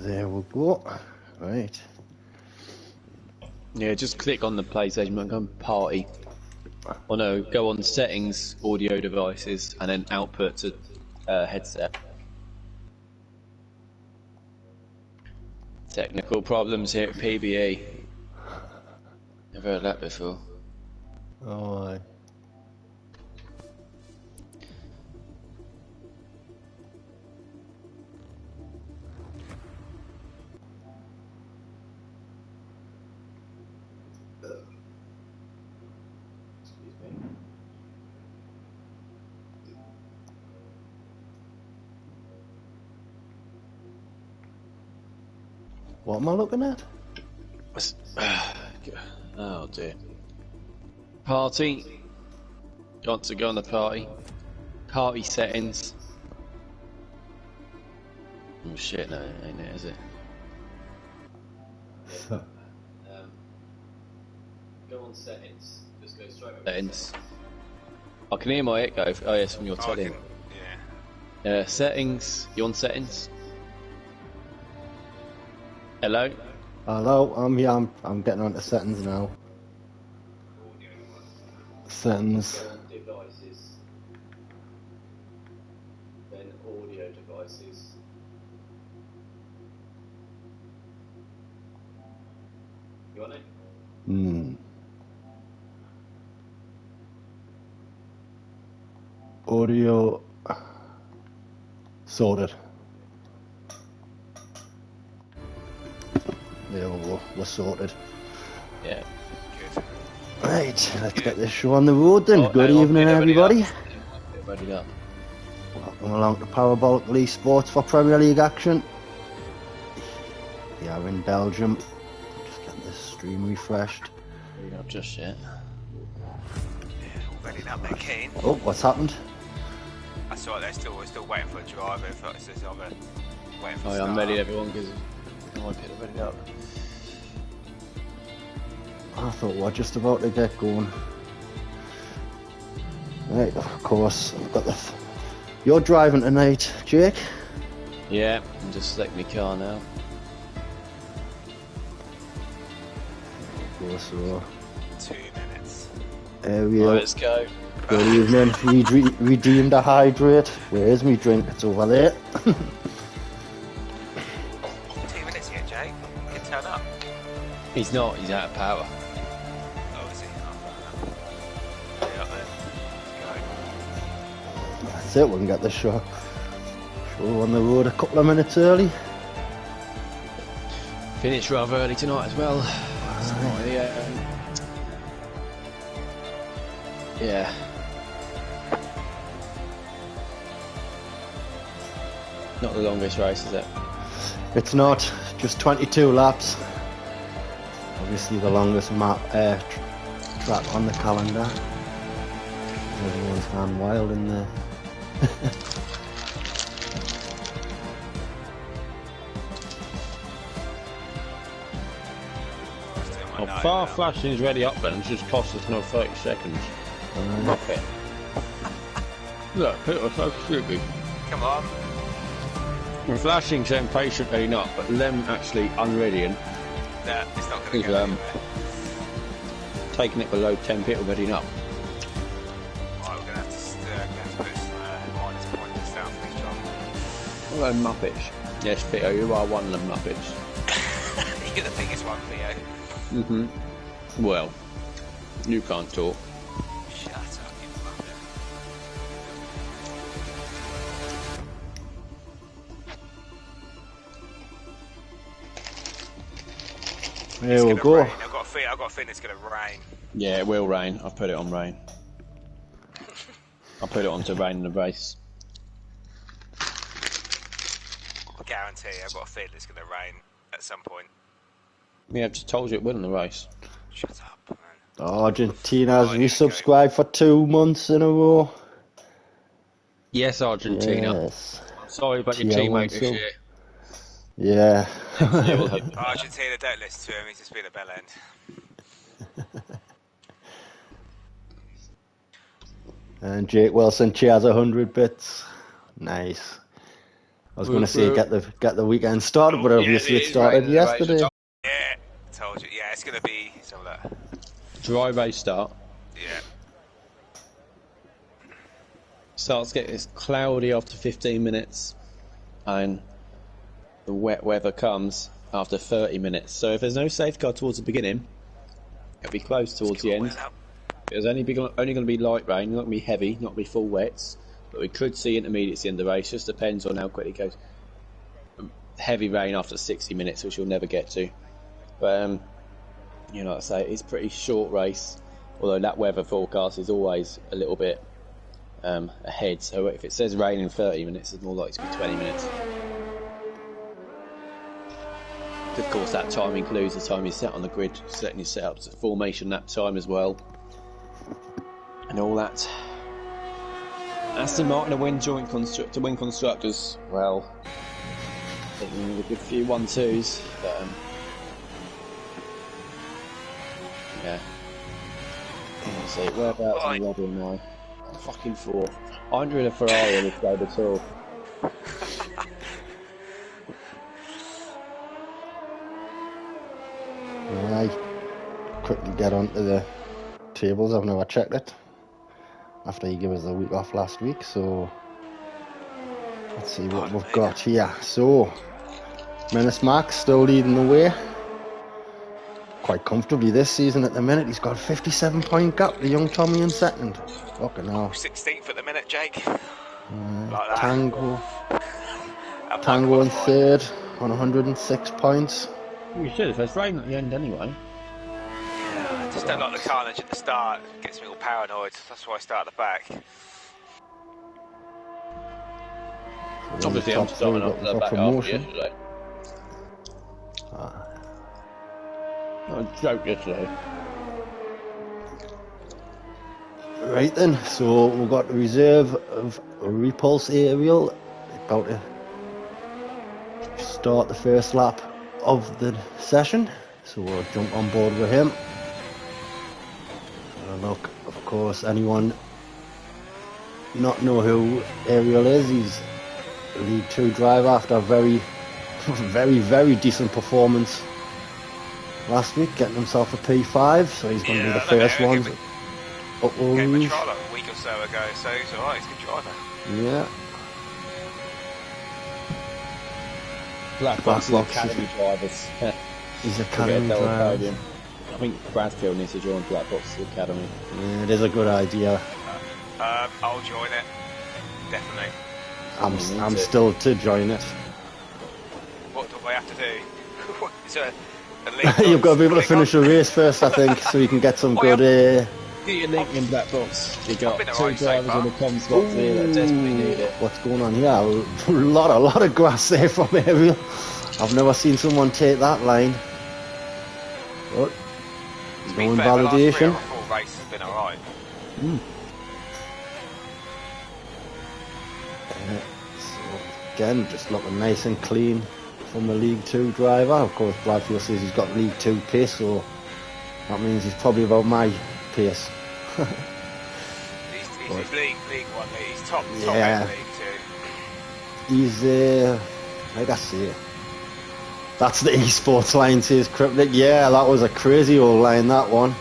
There we go. Right. Yeah, just click on the PlayStation button, go on party. Or no, go on settings, audio devices, and then output to headset. Technical problems here at PBE. Never heard that before. Oh, aye. Excuse me. What am I looking at? Oh dear. Party. Got to go on the party. Party settings. Oh shit, no, it ain't it, is it? So, Go on settings. Just go straight on settings. I can hear my echo. Oh yes, from your telly. Yeah. Settings. You on settings? Hello? hello, I'm here. I'm getting onto settings now. Settings. Go on devices. Then audio devices. You on it? Audio. Sorted. There we go. We're sorted. Yeah. Good. Right, let's get this show on the road then. Good hang on, evening, get everybody. Ready up. Welcome along to Parabolical eSports for Premier League action. We are in Belgium. Just get this stream refreshed. Ready up just yet. Yeah, all ready up there, Keen. Oh, what's happened? I saw they're still waiting for a driver. If it's this other waiting for. Oh, yeah, I'm ready, everyone, because I want to get it ready up. I thought we were just about to get going. Right, of course, I've got the... You're driving tonight, Jake? Yeah, I'm just selecting my car now. Of course, so... 2 minutes. There we are. Let's go. Good evening. Redeemed a hydrate. Where's me drink? It's over there. 2 minutes here, Jake. You can turn up. He's not, he's out of power. Oh, is he? Oh, yeah, up there. Let's That's it, we can get the show on the road a couple of minutes early. Finished rather early tonight as well. Yeah. Not the longest race, is it? It's not, just 22 laps. Obviously the longest track on the calendar. Everyone's gone wild in there. Oh, far flashing is ready up then, it's just cost us another 30 seconds. Look it. Look, people are so stupid. Come on. We're flashing saying patiently not, but them actually unreadying. No, it's not going to go anywhere. Taking it below 10 people readying up. Right, we're going to have to put some minus points down for each other. Hello, Muppets. Yes, Theo, you are one of them Muppets. You're the biggest one, Theo. Well, you can't talk. Shut up, you Muppet. There we go. Rain. I've got a feeling it's going to rain. Yeah, it will rain. I've put it on rain. I put it on to rain in the race. I guarantee I've got a feeling it's going to rain at some point. Yeah, I've just told you it will in the race. Shut up, man. Argentina's resubscribed for 2 months in a row. Yes, Argentina. Yes. Sorry about your teammate this year. Yeah. Argentina, don't listen to him, he's just been a bell end. And Jake Wilson cheers 100 bits. Nice. I was going to say get the weekend started, but obviously it started yesterday. Yeah, told you. Yeah, it's going to be some of that. Dry race start. Yeah. Starts getting cloudy after 15 minutes, and the wet weather comes after 30 minutes. So if there's no safeguard towards the beginning, it'll be close towards the end. There's only going to be light rain, not going to be heavy, not going to be full wets, but we could see intermediates at the end of the race. Just depends on how quickly it goes. Heavy rain after 60 minutes, which you'll never get to. But like I say, it's a pretty short race. Although that weather forecast is always a little bit ahead. So if it says rain in 30 minutes, it's more likely to be 20 minutes. Of course, that time includes the time you set on the grid, setting your setups, the formation lap time as well, and all that. Aston Martin to win constructors. Well, I think we need a good few 1-2s, but yeah. Let's see, whereabouts in Red Bull now? Fucking fourth. I haven't driven a Ferrari on this road at all. Right. Quickly get onto the tables. I've never checked it after you gave us a week off last week, so let's see what we've got here. So Menace Max still leading the way quite comfortably this season at the minute. He's got a 57-point gap to young Tommy in second. Fucking hell. 16th at the minute, Jake. Like Tango in third on 106 points. You should if there's rain at the end anyway. Yeah, I just don't like the carnage at the start. It gets me all paranoid. That's why I start at the back. Obviously, I'm starting up the back after yesterday. I joked yesterday. Right then, so we've got the reserve of a repulse aerial about to start the first lap of the session, so we'll jump on board with him. And look, of course, anyone not know who Ariel is, he's a League 2 driver after a very decent performance last week, getting himself a P5, so he's going to be the first one. Came a trial a week or so ago, so he's alright, he's a good driver. Yeah. Black Box is academy drivers. He's academy driver. I think Bradfield needs to join Black Box Academy. Yeah, it is a good idea. I'll join it. Definitely. I'm still to join it. What do I have to do? Is there You've got to be able to finish a race first, I think, so you can get some good... Get your link in Black Box. You got two drivers in the com slot here that desperately need it. What's going on here? A lot of grass there from Ariel. I've never seen someone take that line. But no invalidation. The last 3 or 4 races have been alright. So again, just looking nice and clean from the League 2 driver. Of course, Bradfield says he's got League 2 pace, so that means he's probably about my pace. he's League 1, he's top yeah. end League 2. He's, like I say, that's the eSports line, says Cryptic. Yeah, that was a crazy old line, that one.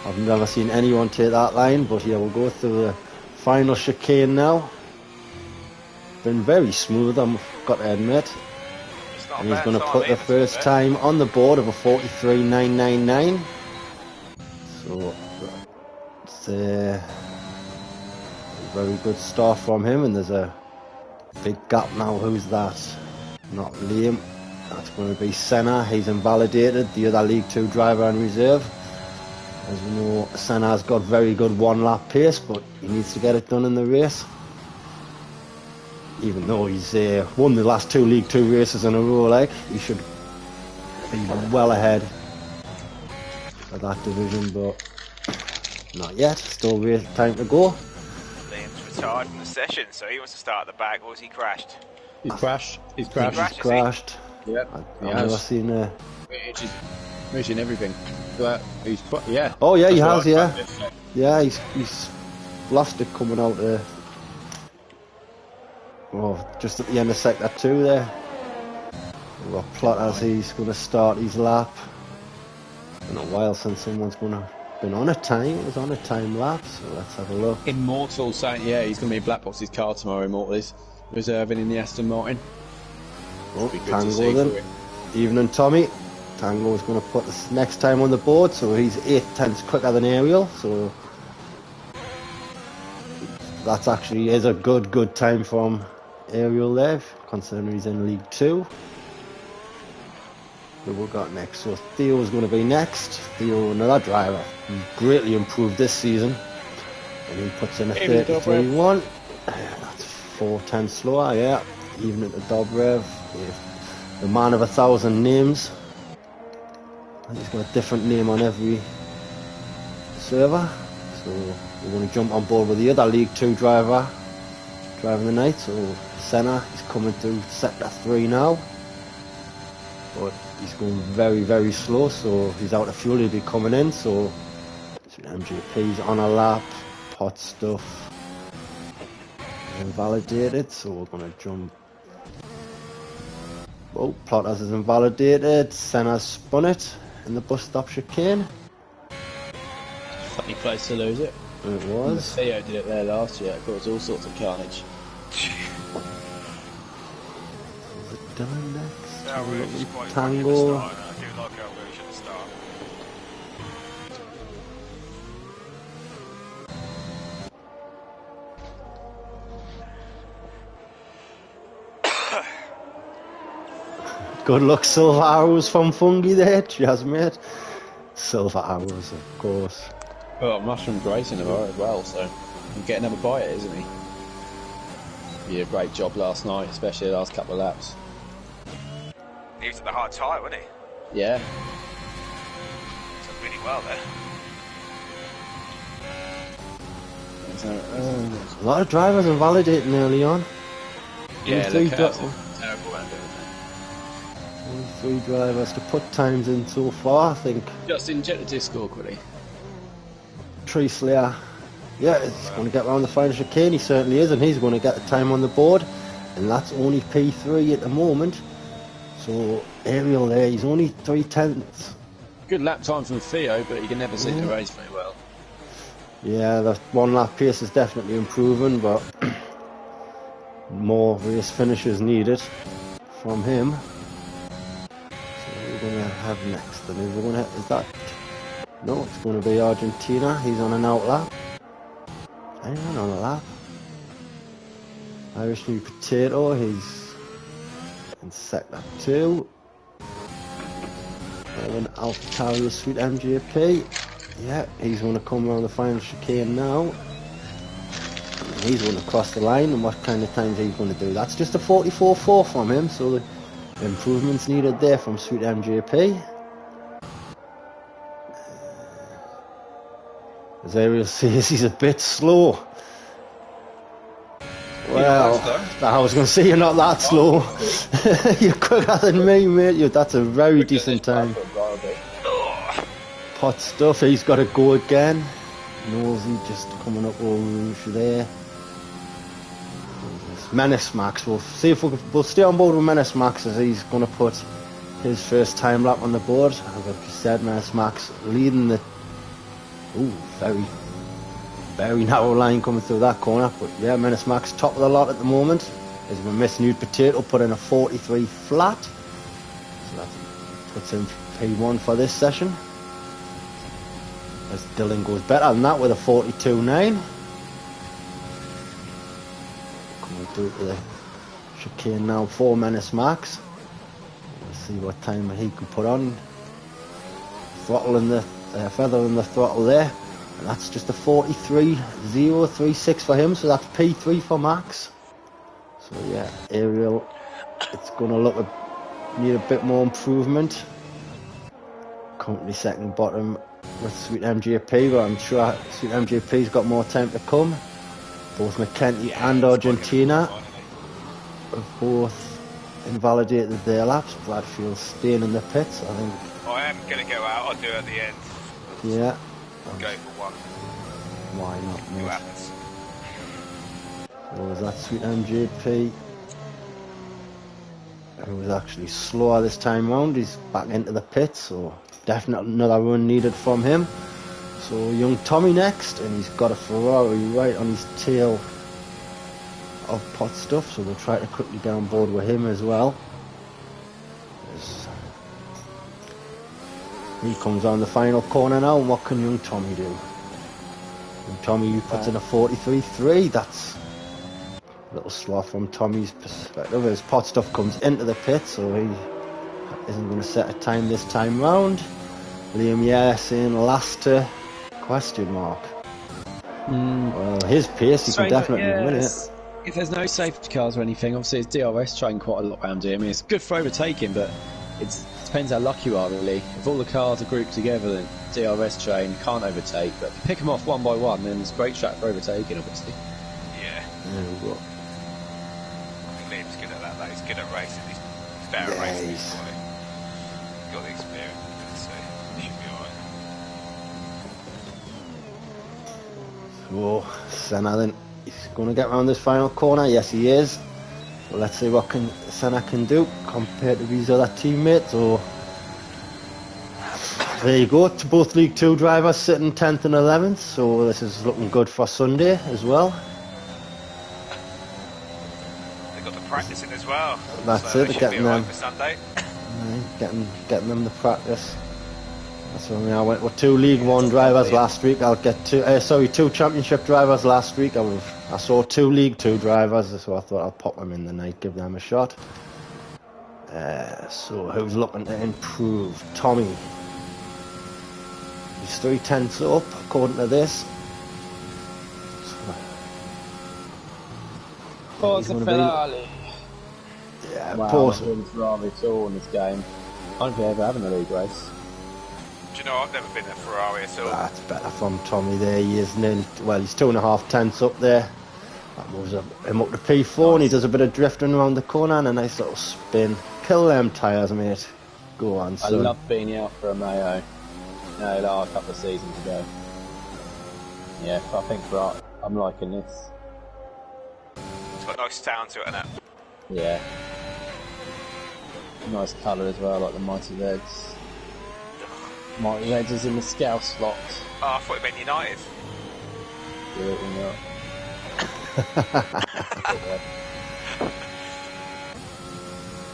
I've never seen anyone take that line, but here we'll go through the final chicane now. Been very smooth, I've got to admit. And he's going to put the first time on the board of a 43.999. So it's a very good start from him, and there's a big gap now. Who's that? Not Liam. That's going to be Senna. He's invalidated, the other League 2 driver on reserve. As we know, Senna's got very good one-lap pace, but he needs to get it done in the race. Even though he's won the last 2 League 2 races in a row, like, he should be well ahead of that division, but not yet. Still time to go. Liam's retired from the session, so he wants to start at the back, or has he crashed? He's crashed. He's crashed. Yep. I've never seen He's in everything. But he's yeah. Oh yeah, he has. Yeah, yeah. He's lost it coming out Oh, just at the end of sector 2 there. We've got Plotters, he's going to start his lap. Been a while since someone's been on a time. It was on a time lap, so let's have a look. Immortal saying, yeah, he's going to be in Black Box's car tomorrow, Immortal is. Reserving in the Aston Martin. Oh, Be good to Tango see then. for it. Evening, Tommy. Tango is going to put this next time on the board, so he's 8 tenths quicker than Ariel, so that's actually is a good time from Ariel there, considering he's in League 2. Who we got next? So Theo's going to be next. Theo, another driver, who's greatly improved this season, and he puts in a 33.1. That's 4 tenths slower, yeah. Evening to Dobrev, the man of 1,000 names. He's got a different name on every server, so we're going to jump on board with the other League 2 driver driving the night. So Senna, he's coming through sector 3 now, but he's going very slow, so he's out of fuel. He'll be coming in, so MGP's on a lap. Pot stuff invalidated, so we're going to jump. Oh, Plotters is invalidated. Senna's spun it in the bus stop chicane. Funny place to lose it. It was. Theo did it there last year. It caused all sorts of carnage. Dylan next. Our version's quite Tango. funny at the start, and I do like our version at the start. Good luck, silver arrows from Fungi there, cheers mate. Silver arrows, of course. Well, Mushroom's racing tomorrow as well, so he'll get another bite, isn't he? He did a great job last night, especially the last couple of laps. He was at the hard tyre, wasn't he? Yeah. Done really well there. A lot of drivers invalidating early on. Yeah, Three look, that's a terrible end. only 3 drivers to put times in so far, I think. Just inject the Discord quickly. Tree Slayer, yeah, he's going to get around the final chicane, he certainly is, and he's going to get the time on the board, and that's only P3 at the moment. So Ariel there, he's only 3 tenths. Good lap time from Theo, but he can never see the race very well. Yeah, the 1 lap pace is definitely improving, but more race finishes needed from him. So we're going to have next, and we're going to, is that, no, it's going to be Argentina. He's on an out lap. Anyone on a lap? Irish New Potato, he's in sector 2. And then Altaria Sweet MGP. Yeah, he's going to come around the final chicane now. And he's going to cross the line, and what kind of times he's going to do? That's just a 44.4 from him, so the improvements needed there from Sweet MGP. As Ariel says, he's a bit slow. Well, I was going to say you're not that slow. You're quicker than me, mate. That's a very decent time. Pot stuff, he's got to go again. Nosy just coming up over Rouge there. Menace Max, we'll see if we'll stay on board with Menace Max, as he's going to put his first time lap on the board. As I said, Menace Max leading the very narrow line coming through that corner, but yeah, Menace Max top of the lot at the moment. As we miss Nude Potato, put in a 43 flat, so that puts him P1 for this session. As Dylan goes better than that with a 42.9. Coming through to the chicane now for Menace Max. Let's see what time he can put on. Throttle in the feather in the throttle there, and that's just a 43.036 for him, so that's P3 for Max. So yeah, Ariel, it's going to need a bit more improvement. Currently second bottom with Sweet MGP, but I'm sure Sweet MGP's got more time to come. Both McKenty and Argentina have both invalidated their laps. Bradfield's staying in the pits, I think. I am going to go out, I'll do it at the end. Yeah. Go for one. Why not, See what mate? happens. So was that Sweet MJP, who was actually slower this time round. He's back into the pit, so definitely another run needed from him. So young Tommy next, and he's got a Ferrari right on his tail of pot stuff, so we'll try to quickly get on board with him as well. He comes on the final corner now, and what can young Tommy do? And Tommy puts in a 43.3. That's a little slow from Tommy's perspective. His pot stuff comes into the pit, so he isn't going to set a time this time round. Liam, yeah, saying last question mark. Well, his pace, he can definitely win it. If there's no safety cars or anything, obviously it's DRS train quite a lot around here. I mean, it's good for overtaking, but it depends how lucky you are, really. If all the cars are grouped together, then DRS train can't overtake. But if you pick them off one by one, then it's a great track for overtaking, obviously. Yeah. Well, I think Liam's good at that, though. He's good at racing. He's better at racing. He's got the experience, so he should be alright. so Senna then, he's going to get around this final corner. Yes, he is. So let's see what Senna can do compared to his other teammates. So there you go, to both League 2 drivers sitting 10th and 11th. So this is looking good for Sunday as well. They've got the practice in as well. That's so it, getting them for Sunday. Getting them the practice. That's when I went with 2 League 1 drivers last week. I'll get 2 Championship drivers last week. I saw 2 League 2 drivers, so I thought I'll pop them in the night, give them a shot. So who's looking to improve? Tommy. He's 3/10 up, according to this. Forza Ferrari. Yeah, wow, Forza Ferrari at all in this game. I don't think they're ever having a league race. Do you know, I've never been at Ferrari at all. That's better from Tommy there. He is nearly, well, he's 2.5 tenths up there. That moves him up to P4, and he does a bit of drifting around the corner and a nice little spin. Kill them tyres, mate. Go on, son. I love being out for a Mayo. No, like a couple of seasons ago. Yeah, I think I'm liking this. It's got a nice sound to it, hasn't it? Yeah. Nice colour as well, like the Mighty Reds. Mighty Reds is in the scout slot. Oh, I thought it meant United. Absolutely not.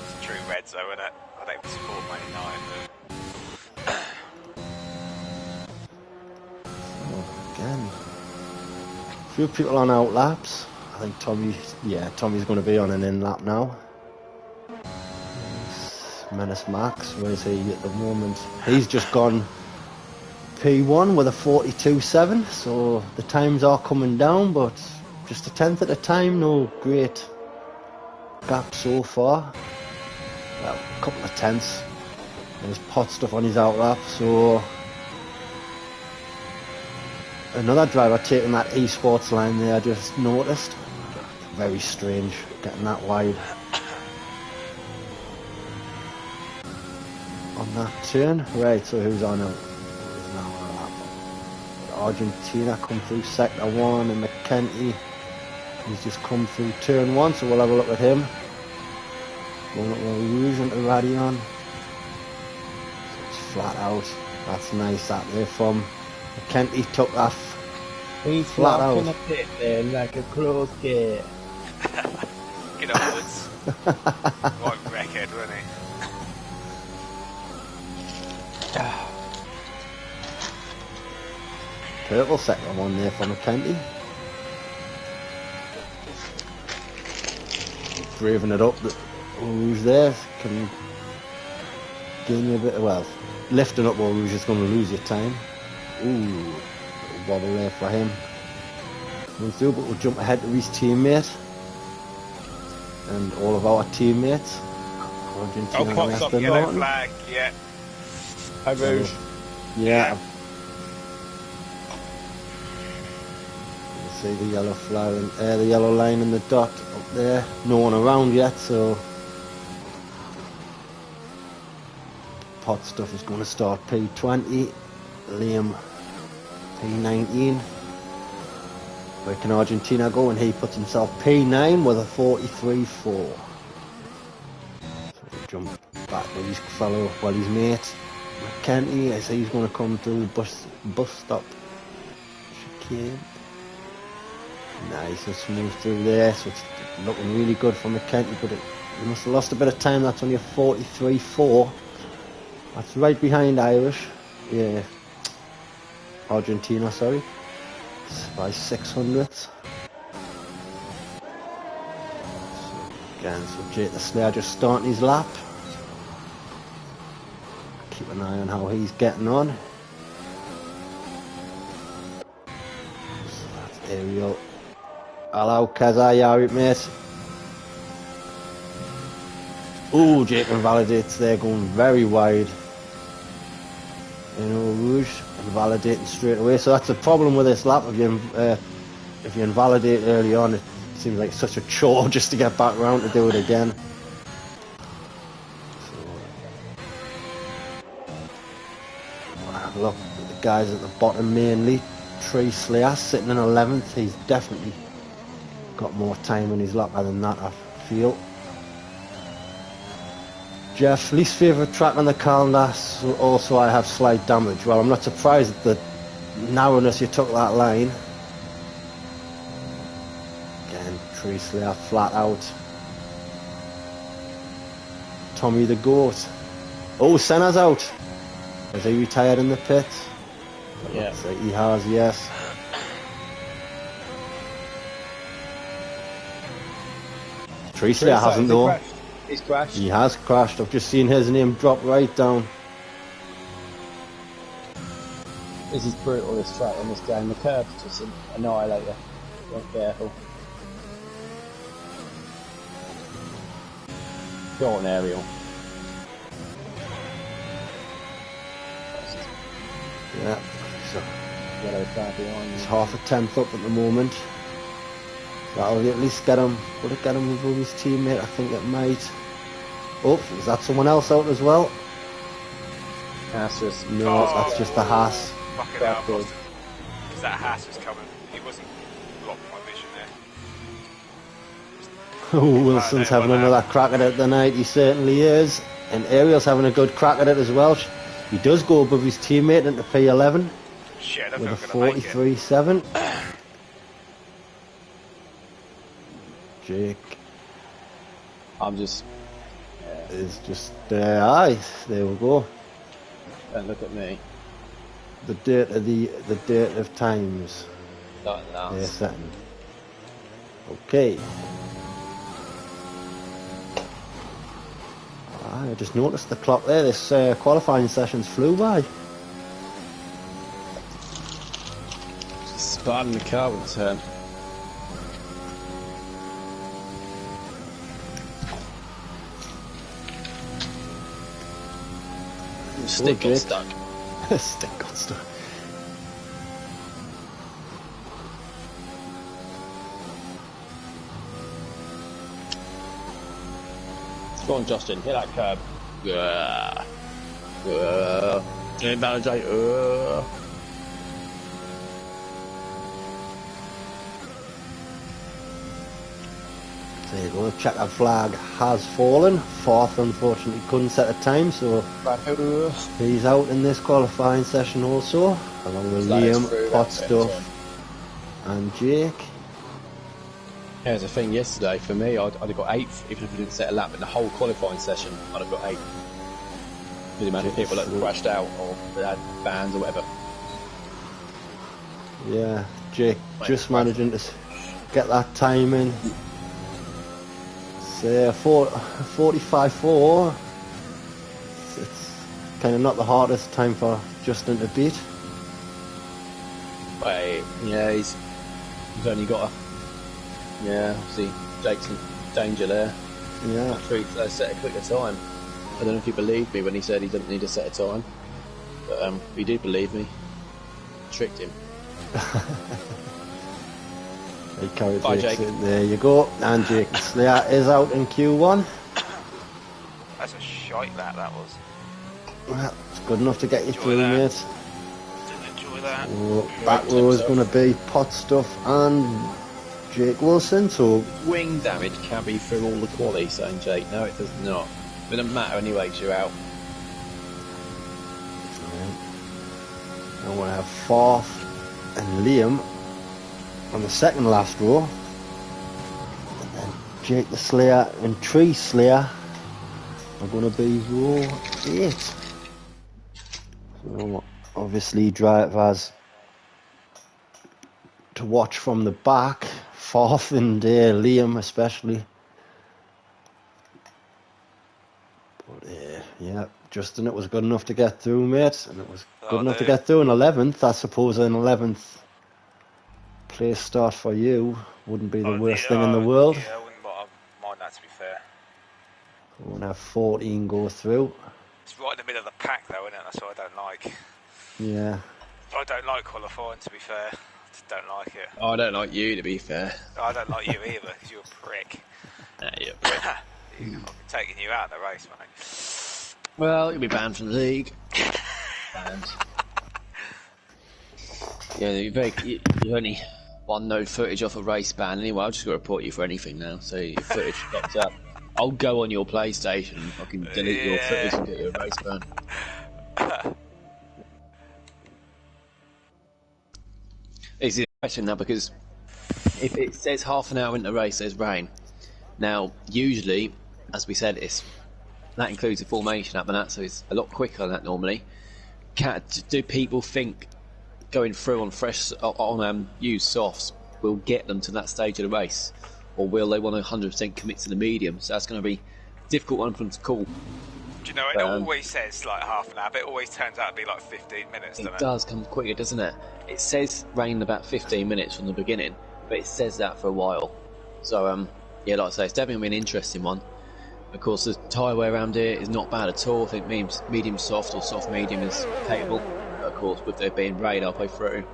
It's true Reds though, isn't it? I don't support Man United. Again, a few people on out laps. I think Tommy's going to be on an in lap now. Menace Max, where is he at the moment? He's just gone P1 with a 42.7, so the times are coming down, but just a tenth at a time. No great gap so far. Well, a couple of tenths. There's pot stuff on his out lap, so another driver taking that eSports line there, I just noticed. Very strange, getting that wide on that turn. Right, so who's on it? Argentina come through sector 1, and McKenty, he's just come through turn 1, so we'll have a look at him. Going up with Rouge into Radion. It's flat out. That's nice that there from McKenty, took that he's flat out. In the pit there like a close gate. Get upwards. Right wreckhead, wasn't he? Purple sector 1 there for McKenty. Braving it up. Rouge there can gain you a bit of, well, lifting up while Rouge is going to lose your time. Ooh, little wobble there for him. We'll do, but we'll jump ahead to his teammate and all of our teammates. Argentina, pops up yellow flag, yeah. Hi Rouge. Yeah. See the yellow flag and the yellow line and the dot up there. No one around yet, so pot stuff is going to start P20. Liam P19. Where can Argentina go? And he puts himself P9 with a 43.4. So we jump back with his fellow, well, his mate, McKenty. I say he's going to come to bus stop. Chicane. Nice and smooth through there, so it's looking really good for McKenty, but he must have lost a bit of time. That's only a 43.4. That's right behind Irish. Yeah. Argentina, sorry. It's by 600ths. So Jake the Slayer just starting his lap. Keep an eye on how he's getting on. So that's Ariel. Hello, Kazai, you alright, mate? Ooh, Jake invalidates there, going very wide. Rouge invalidating straight away. So that's the problem with this lap. If you invalidate early on, it seems like such a chore just to get back around to do it again. So, look, the guys at the bottom mainly. Tree Slayer sitting in 11th. He's definitely got more time in his lap than that, I feel. Jeff, least favourite track on the calendar, so also I have slight damage. Well, I'm not surprised at the narrowness you took that line. Again, Tree Slayer flat out. Tommy the Goat. Oh, Senna's out. Has he retired in the pit? Yeah. So he has, yes. Tree Slayer hasn't though. He's crashed. He has crashed. I've just seen his name drop right down. This is brutal, this track on this game. The curb's just an annihilator. Be careful. Go on, Ariel. Yeah. So Yellow flag behind he's you. half a tenth up at the moment. That'll at least get him. Would it get him above his teammate? I think it might. Oh, is that someone else out as well? Asterisk. No, that's just the Haas. Fucking hell, because that Haas was coming. He wasn't blocking my vision there. Oh, Wilson's having another crack at it tonight. He certainly is. And Ariel's having a good crack at it as well. He does go above his teammate into P11 Shit, I with a don't think I'm gonna make it. 43.7. Jake I'm just... is just aye, there we go. Don't look at me. The dirt of times. Like that. They're setting. Okay. I just noticed the clock there. This qualifying sessions flew by. Starting the car with a turn. Stick got stuck. Stick got stuck. Go on, Justin, hit that curb. Invalidate. There you go, the checkered flag has fallen. Fourth, unfortunately, couldn't set a time, so he's out in this qualifying session also, along with Liam, Potstuff, and Jake. Yeah, there's a thing yesterday for me. I'd have got 8th even if we didn't set a lap in the whole qualifying session. I'd have got 8th. With the amount of people that crashed out or that had bans or whatever. Yeah, Jake just managing to get that time in. Say 45.4. It's kind of not the hardest time for Justin to beat. Wait, yeah, he's only got a. Yeah, see, Jake's in danger there. Yeah. Set a quicker time. I don't know if he believed me when he said he didn't need to set a time, but he did believe me. Tricked him. Bye, Jake. There you go. And Jake Slayer is out in Q1. That's a shite that was. Well, it's good enough to get you through, that. mate. Didn't enjoy that. So back row is going to be Pot Stuff and Jake Wilson. So Wing damage can be through all the quali, saying Jake. No, it does not. It doesn't matter anyway, 'cause you're out. I'm going to have Fourth and Liam on the second last row. And then Jake the Slayer and Tree Slayer are going to be row 8. So obviously drivers to watch from the back, Fourth and Liam especially. But yeah, Justin, it was good enough to get through, mate, and it was good enough to get through in 11th. I suppose an 11th place start for you wouldn't be the worst thing in the world. Yeah, I wouldn't mind that, to be fair. We're going to have 14 go through. It's right in the middle of the pack, though, isn't it? That's what I don't like. Yeah. I don't like qualifying, to be fair. I just don't like it. I don't like you, to be fair. I don't like you either, because you're a prick. Nah, you're a prick. I'm taking you out of the race, mate. Well, you'll be banned from the league. Banned. Yeah, you've only one no footage off a race ban anyway. I've just got to report you for anything now, so your footage gets up. I'll go on your PlayStation and fucking delete your footage and get you a race ban. It's a question now, because if it says half an hour into the race there's rain, now usually, as we said, that includes the formation up and that, so it's a lot quicker than that normally. Do people think going through on used softs will get them to that stage of the race, or will they want to 100% commit to the medium? So that's going to be a difficult one for them to call. Do you know, it always says like half an hour, but it always turns out to be like 15 minutes, doesn't it? It does come quicker, doesn't it? It says rain about 15 minutes from the beginning, but it says that for a while. So, yeah, like I say, it's definitely going to be an interesting one. Of course, the tyre wear around here is not bad at all. I think medium soft or soft medium is capable. But of course, with there being rain halfway through,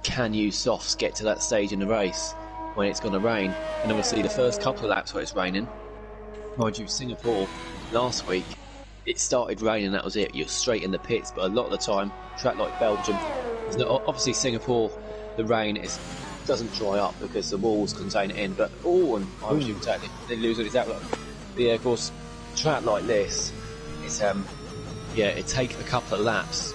can you softs get to that stage in the race when it's going to rain? And obviously, the first couple of laps where it's raining, mind you, Singapore last week, it started raining, that was it. You're straight in the pits, but a lot of the time, track like Belgium, obviously Singapore, the rain doesn't dry up because the walls contain it in. But and I was exactly they lose it. But yeah, of course, track like this, it's it takes a couple of laps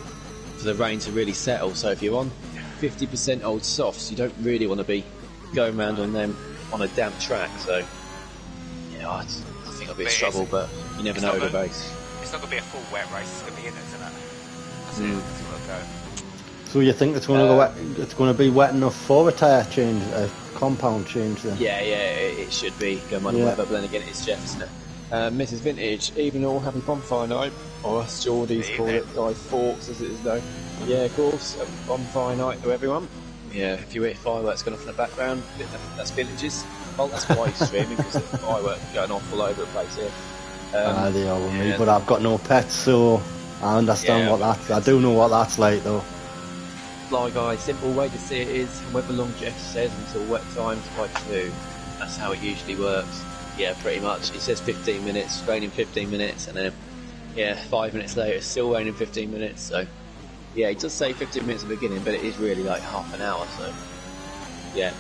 for the rain to really settle. So if you're on 50% old softs, you don't really want to be going around on them on a damp track. So yeah, I think I'll be in trouble, but you never know the race. It's not going to be a full wet race. It's going to be in it, isn't it? That's it. That's what I'll go. So you think it's going to go wet, it's going to be wet enough for a tyre change, a compound change then? Yeah, it should be. Go on the weather, but then again, it's Jeff, isn't it? Mrs. Vintage, evening all, happy bonfire night. Or us Geordies call it Guy Fawkes, as it is known. Yeah, of course, bonfire night to everyone. Yeah, if you hear fireworks going off in the background, that's Vintages. Well, that's why he's streaming, because there's fireworks going off all over the place here. They are with me, but I've got no pets, so I understand what that's. I do know what that's like, though. Fly Guy, simple way to see it is, however long Jeff says until wet times by 2. That's how it usually works. Yeah, pretty much. It says 15 minutes, raining 15 minutes, and then 5 minutes later it's still raining 15 minutes. So yeah, it does say 15 minutes at the beginning, but it is really like half an hour. So yeah,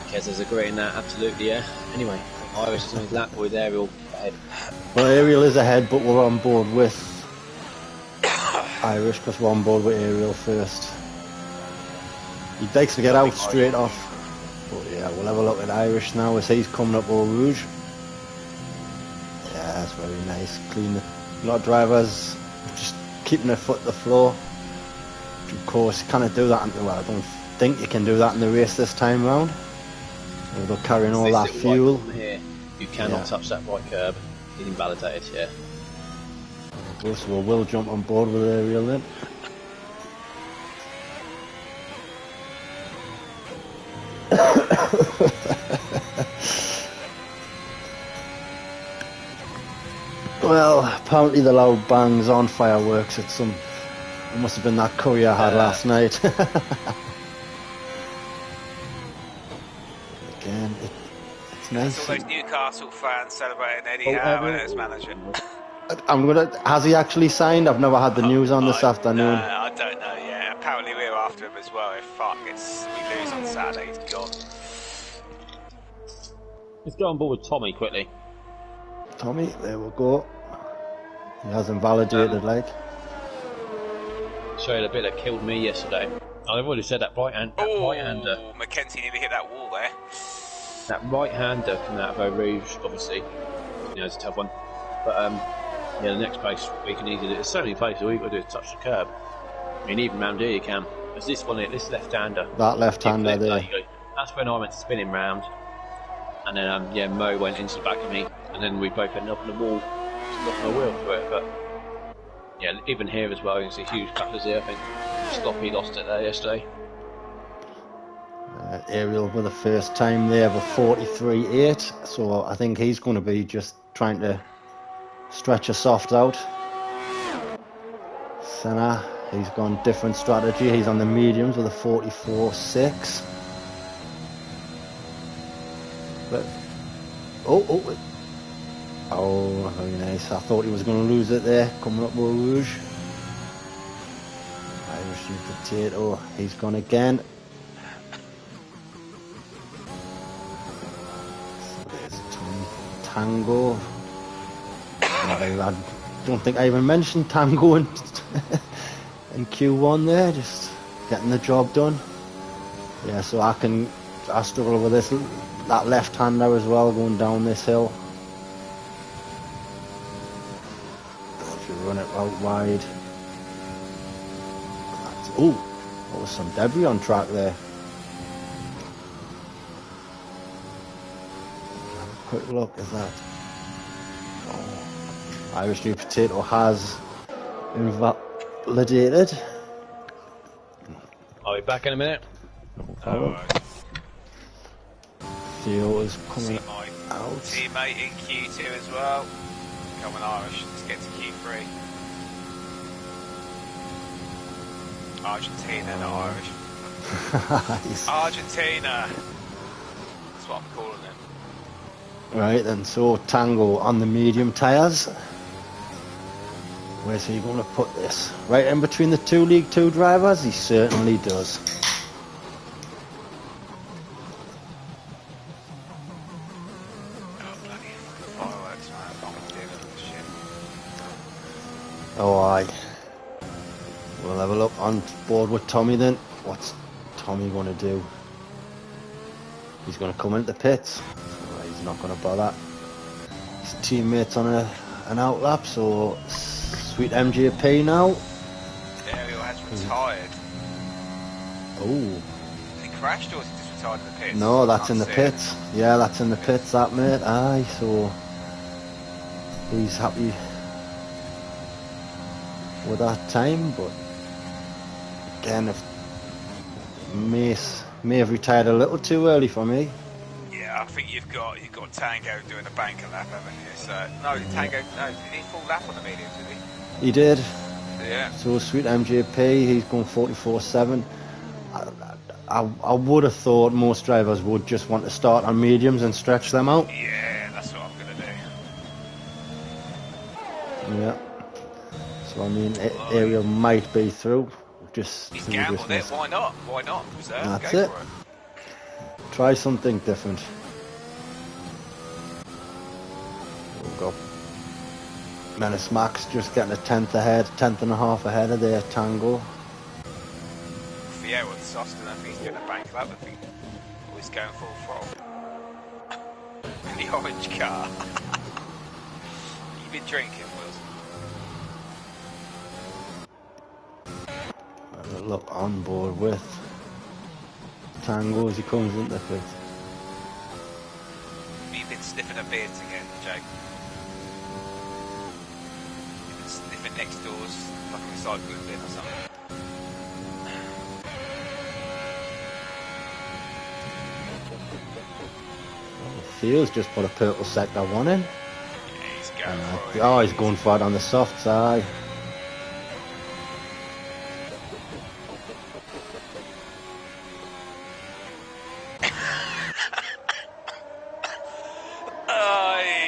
Kez is agreeing that absolutely. Yeah. Anyway, Irish is on his lap with Ariel ahead. Well, Ariel is ahead, but we're on board with Irish because we're on board with Ariel first. He likes to get out straight off. But yeah, we'll have a look at Irish now as he's coming up Eau Rouge. Yeah, that's very nice. Clean. A lot of drivers just keeping their foot to the floor. Of course, you can't do that. Well, I don't think you can do that in the race this time round. They're carrying all that fuel. Here, you cannot touch that right curb. It's invalidated, yeah. So we will jump on board with Ariel then. Well, apparently the loud bangs on fireworks at some. It must have been that curry I had last night. Again, it's nice. It's all those Newcastle fans celebrating Eddie Howe as manager. Has he actually signed? I've never had the news on this afternoon. No, I don't know. Yeah, apparently apparently we're after him as well. If we lose on Saturday, he's gone. Let's go on board with Tommy quickly. Tommy, there we go. He hasn't validated, like. Showed a bit that killed me yesterday. I've already said that right-hander. Mackenzie nearly hit that wall there. That right-hander coming out of Eau Rouge, obviously, you know, it's a tough one. But yeah, the next place we can easily do. There's so many places all you've got to do is touch the curb. I mean, even round here you can. There's this one here, this left-hander. That left-hander there. That's when I went to spin him round. And then, yeah, Mo went into the back of me. And then we both ended up on the wall. Just got my wheel through it. But, yeah, even here as well, you can see huge crackers here, I think. Sloppy lost it there yesterday. Ariel for the first time there with 43.8. So I think he's going to be just trying to stretch a soft out. Senna, he's gone different strategy. He's on the mediums with a 44.6. But oh, very nice. I thought he was going to lose it there, coming up with Rouge. Irish Sweet Potato, he's gone again. So there's Tango. I don't think I even mentioned Tango in Q1 there, just getting the job done. Yeah, so I struggle with that left-hander as well, going down this hill. If you run it out wide. Oh, there was some debris on track there. Have a quick look at that. Oh, Irish New Potato has invalidated. I'll be back in a minute. No problem. Theo is coming out. Teammate in Q2 as well. Come on, Irish. Let's get to Q3. Argentina, not Irish. Argentina. That's what I'm calling it. Right, and so Tango on the medium tyres. Where's he going to put this? Right in between the two League 2 drivers? He certainly does. Oh, aye. We'll have a look on board with Tommy then. What's Tommy going to do? He's going to come into the pits. So he's not going to bother his teammates on an outlap. So Sweet MJP now. Ariel has retired. Oh. Has he crashed or is he just retired in the pits? No, that's in the pits. Yeah, that's in the pits, that mate. Aye, so he's happy with that time, but again, if may have retired a little too early for me. Yeah, I think you've got Tango doing a banker lap, haven't you? So Tango, did he full lap on the mediums, did he? He did. Yeah. So Sweet MJP, he's going 44.7. I would have thought most drivers would just want to start on mediums and stretch them out. Yeah, that's what I'm gonna do. Yeah. So I mean, Ariel might be through. Just he's gambled it. Why not? Why not? That's it. Try something different. We've got Menace Max just getting a tenth and a half ahead of their Tango. Yeah, with Soston, I think he's doing a bank lap. I think he's going full throttle. In the orange car. You've been drinking, Wilson. Look on board with Tango as he comes into the pit. You've been sniffing a beard again, Jake. You've been sniffing next doors like a recycling bin or something. Theo's just put a purple sector one in. Yeah, he's going for it. Oh, he's going for it on the soft side.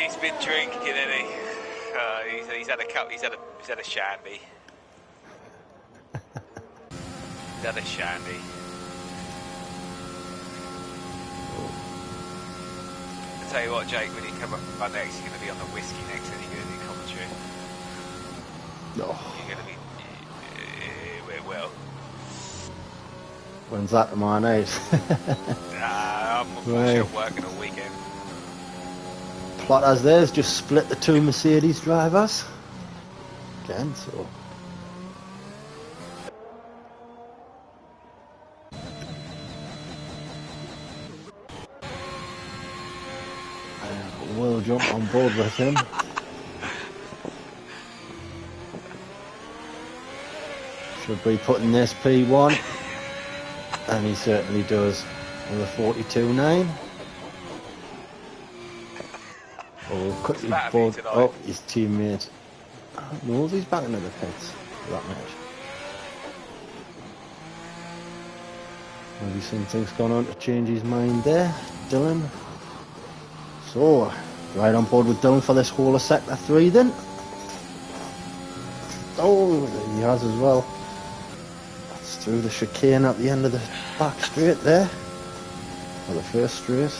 He's been drinking, hasn't he? He's had a cup. He's had a shandy. The other Shandy. I'll tell you what, Jake, when you come up next, you're going to be on the whiskey next and you're going to do commentary. No. You're going to be... well. When's that tomorrow night? I'm Right. sure working all weekend. Plot as there's just split the two Mercedes drivers. Again, so... We'll jump on board with him. Should be putting this P1, and he certainly does with a 42.9. Oh, quickly board. Oh, his teammate. No, he's back into the pits for that match. Maybe something's gone on to change his mind there, Dylan. So, right on board with Dylan for this whole of Sector 3 then. Oh, he has as well. That's through the chicane at the end of the back straight there. Or the first straight.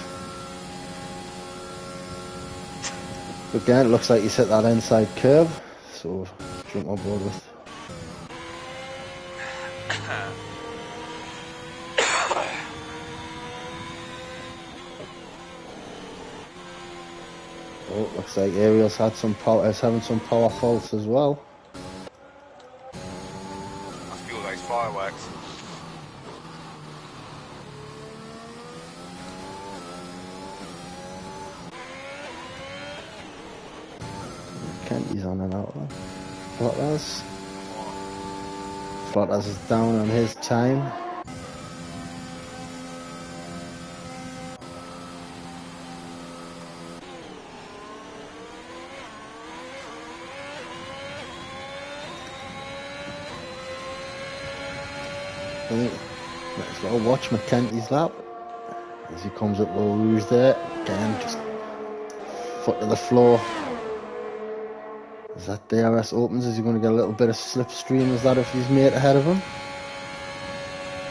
Again, it looks like he's hit that inside curve. So, jump on board with. Oh, looks like Ariel's had some power, is having some power faults as well. Must be all those fireworks. Kenty's on and out there. Flotters is down on his time. I think might as well watch McKenty's lap as he comes up Eau Rouge there. Again, just foot to the floor. As that DRS opens, is he going to get a little bit of slipstream as that if he's mate ahead of him?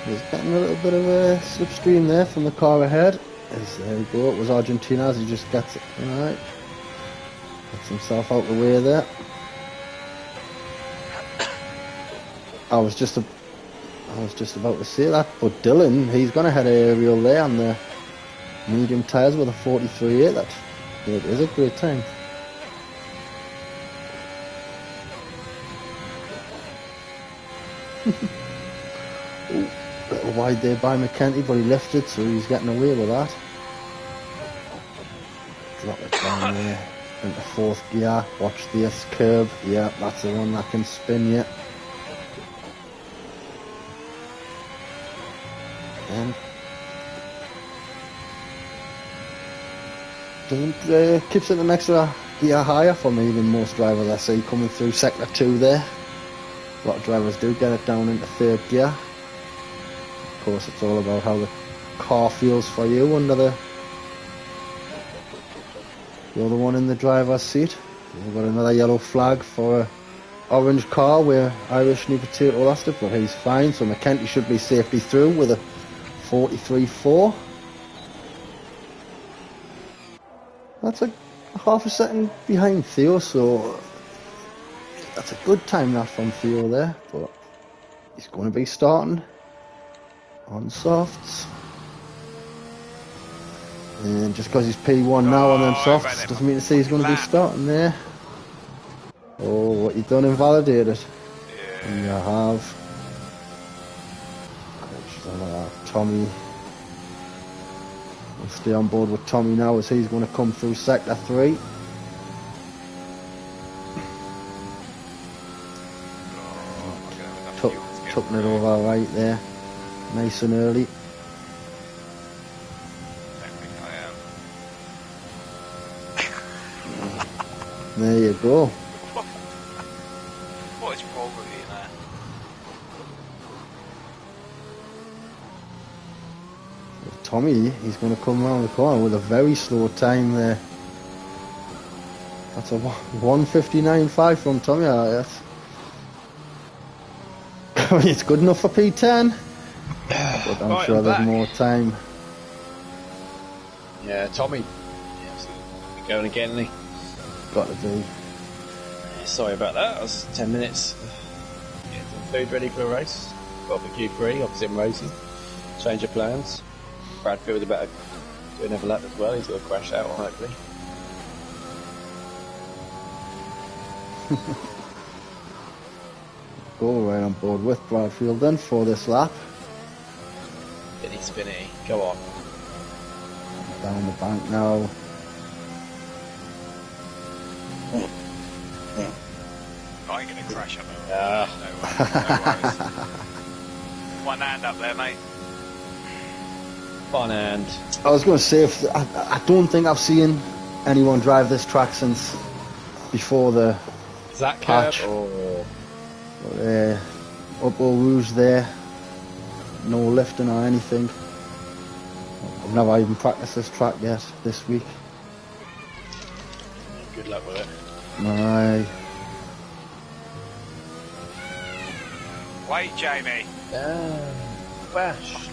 He's getting a little bit of a slipstream there from the car ahead. There we go, it was Argentina as he just gets it. Alright. Gets himself out the way there. I was just about to say that, but Dylan, he's going to head Ariel there on the medium tyres with a 43.8. That it is a great time. Ooh, little wide there by McKenty, but he lifted, so he's getting away with that. Drop it down there into fourth gear. Watch this curb. Yeah, that's the one that can spin you. Dylan keeps it an extra gear higher for me than most drivers I see coming through sector 2 there. A lot of drivers do get it down into third gear. Of course, it's all about how the car feels for you under the... You're the one in the driver's seat. We've got another yellow flag for a orange car where Irish New Potato lost it, but he's fine, so McKenty should be safely through with a 43.4. That's a half a second behind Theo, so that's a good time that from Theo there, but he's going to be starting on softs. And just because he's P1 now on them softs doesn't mean to say he's going to be starting there. Oh, what you done invalidated? Yeah. You have. Tommy. We'll stay on board with Tommy now as he's going to come through sector 3. Tucking it over right there. Nice and early. There you go. What is wrong with you there? Tommy, he's going to come around the corner with a very slow time there. That's a 1:59.5 from Tommy. That's It's good enough for P10. But I'm Right, sure I'm there's back. more time. Yeah, Tommy. Yeah, so going again, isn't he? Got to be. Sorry about that. That was 10 minutes. Getting some food ready for a race. Got for Q3, obviously I'm racing. Change of plans. Bradfield about to do another lap as well. He's got to crash out, hopefully. Go right on board with Bradfield then for this lap. Spinny. Go on. Down the bank now. I'm going to crash up. Ah. No worries. One hand up there, mate. Fun hand. I was going to say, I don't think I've seen anyone drive this track since before the Is that patch. curve or... Up Eau Rouge there. No lifting or anything. I've never even practiced this track yet this week. Good luck with it. Aye. Wait, Jamie. Bash.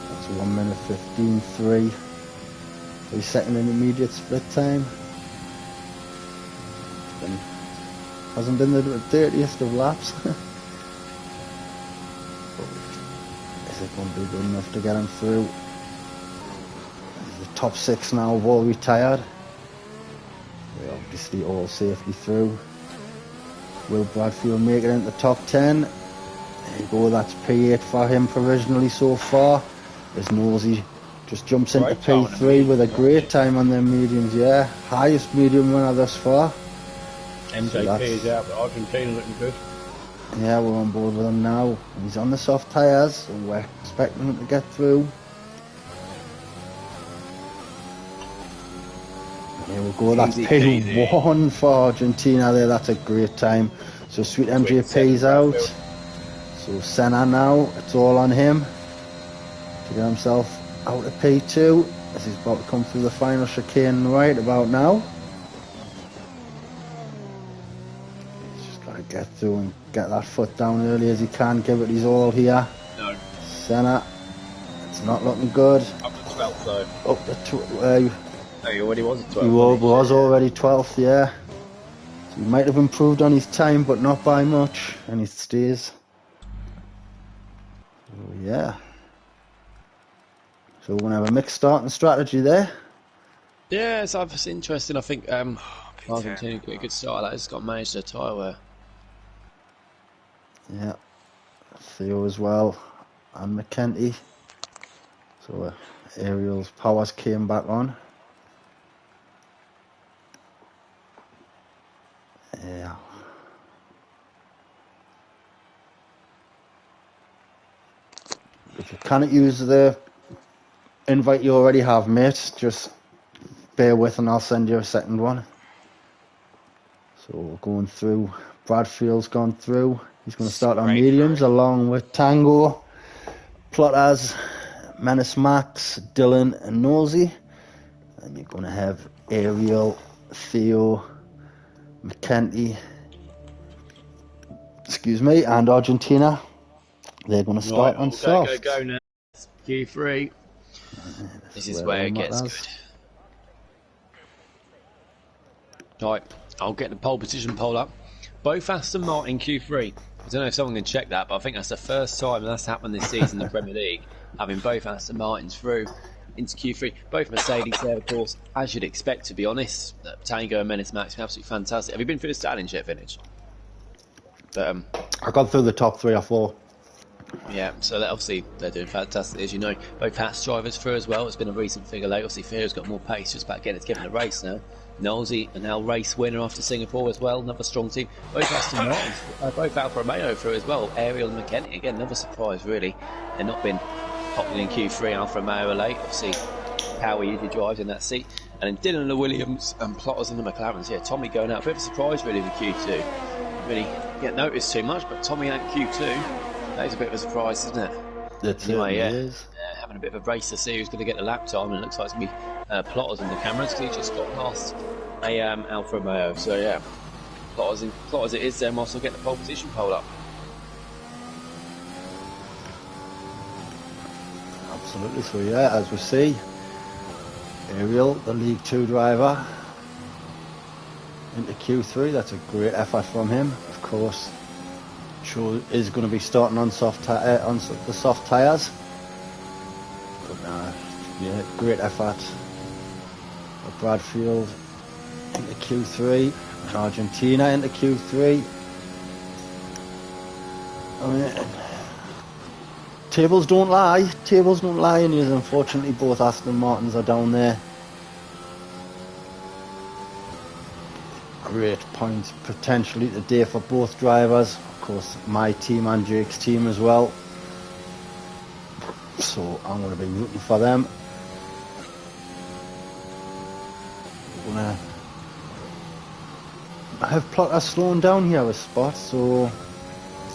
That's 1 minute 15.3. 3-second intermediate split time. Hasn't been the dirtiest of laps. Is it going to be good enough to get him through? The top 6 now have all retired. They're obviously all safely through. Will Bradfield make it into the top 10? There you go, that's P8 for him provisionally so far. There's Nosey just jumps into P3 with a great time on their mediums, yeah. Highest medium winner thus far. MJP is out, but Argentina looking good. Yeah, we're on board with him now. He's on the soft tyres, and we're expecting him to get through. Here we go, that's P1 for Argentina there, that's a great time. So Sweet MJP's out. So Senna now, it's all on him to get himself out of P2 as he's about to come through the final chicane right about now. He's just got to get through and get that foot down early as he can, give it his all here. No. Senna, it's not looking good. Up to 12th though. Up to No, he already was at 12th. he was already 12th, yeah. So he might have improved on his time, but not by much, and he stays. So, yeah. So we're going to have a mixed starting strategy there. Yeah, it's interesting. I think Argentina got a good start. That has got managed to tyre wear. Yeah. Theo as well, and McKenty. So Ariel's powers came back on. Yeah. If you cannot use the invite you already have, mate, just bear with and I'll send you a second one. So we're going through. Bradfield's gone through. He's going to start on mediums along with Tango, Plotters, Menace Max, Dylan and Nosey. And you're going to have Ariel, Theo, McKenty, and Argentina. They're going to start on soft. Go now. Q3. This is where it gets good. Right, I'll get the pole position poll up. Both Aston Martin Q3. I don't know if someone can check that, but I think that's the first time that's happened this season in the Premier League, having both Aston Martins through into Q3. Both Mercedes there, of course, as you'd expect, to be honest. Tango and Menace Max, absolutely fantastic. Have you been through the standings yet, Vintage? But, I got through the top 3 or 4. Yeah, so obviously they're doing fantastic, as you know. Both Haas drivers through as well. It's been a recent figure late. Obviously, Theo's got more pace, just about getting it together in the race now. Nosey, a now race winner after Singapore as well, another strong team. Both Aston Martins, both Alfa Romeo through as well. Ariel and McKenty, again, another surprise really. They've not been popular in Q3. Alfa Romeo are late, obviously. How easy drives in that seat. And then Dylan and the Williams and Plotters and the McLarens. Yeah, Tommy going out. A bit of a surprise really with Q2. Didn't really get noticed too much, but Tommy and Q2, that is a bit of a surprise, isn't it? Anyway, is. Having a bit of a race to see who's going to get the lap time, and it looks like it's going to be Plotters in the cameras because he just got past a Alfa Romeo. So yeah, Plotters it is. Then also get the pole position pole up. Absolutely. So yeah, as we see, Ariel, the League 2 driver, into Q3. That's a great effort from him. Of course, sure is going to be starting on the soft tyres. But yeah, great effort. Bradfield into Q3, Argentina into Q3. I mean, tables don't lie, and unfortunately both Aston Martins are down there. Great points potentially today for both drivers. Of course, my team and Jake's team as well. So I'm going to be rooting for them. I have Plotter slowing down here a spot, so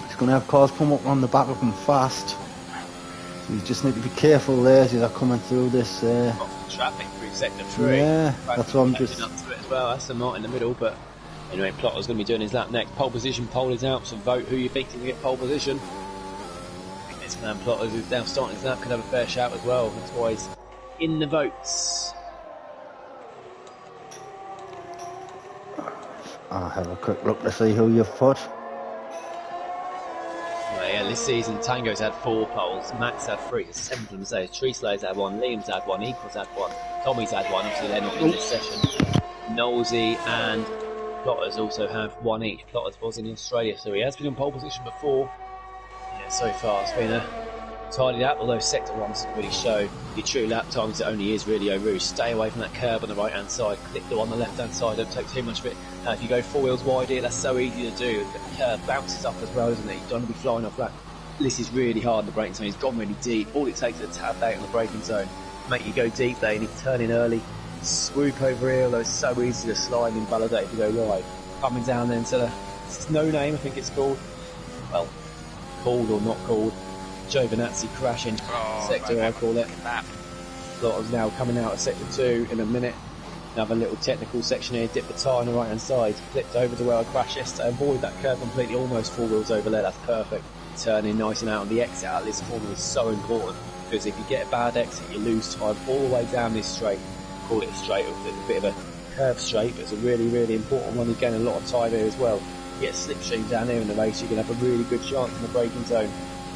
he's going to have cars come up on the back of him fast. So you just need to be careful there as they're coming through this. Traffic through sector 3. Yeah, that's what I'm just. Up to it as well. That's the Martin in the middle, but anyway, Plotter's going to be doing his lap next. Pole position poll is out, so vote who you think is going to get pole position. I think this man Plotter, who's now starting his lap, could have a fair shout as well. That's why he's in the votes. I'll have a quick look to see who you've put. Well, yeah, this season Tango's had 4 poles, Max had 3, 7 of them say. Tree Slayer's had 1, Liam's had 1, Equals had 1, Tommy's had 1, obviously they're not in this session. Knowlesy and Plotters also have 1 each. Plotters was in Australia, so he has been in pole position before. Yeah, so far it's been a tidy lap, although sector 1 doesn't really show your true lap times. It only is really Eau Rouge. Stay away from that curb on the right hand side, clip the one on the left hand side, don't take too much of it. If you go 4 wheels wide here, that's so easy to do. The curb bounces up as well, isn't it? You don't want to be flying off that. This is really hard in the braking zone. He's gone really deep. All it takes is a tap out on the braking zone. Make you go deep there, you need to turn in early. Swoop over here, although it's so easy to slide and validate if you go right. Coming down then to the No Name, I think it's called. Well, called or not called. Giovinazzi crashing sector, I call it. Plotters now coming out of sector 2 in a minute. Another little technical section here, dip the tyre on the right hand side, flipped over to where I crashed yesterday, avoid that curve completely, almost 4 wheels over there, that's perfect. Turning nice and out, and the exit out of this corner is so important, because if you get a bad exit you lose time all the way down this straight. Call it a straight, it's a bit of a curve straight, but it's a really, really important one. You gain a lot of time here as well. You get a slipstream down here in the race, you can have a really good chance in the braking zone,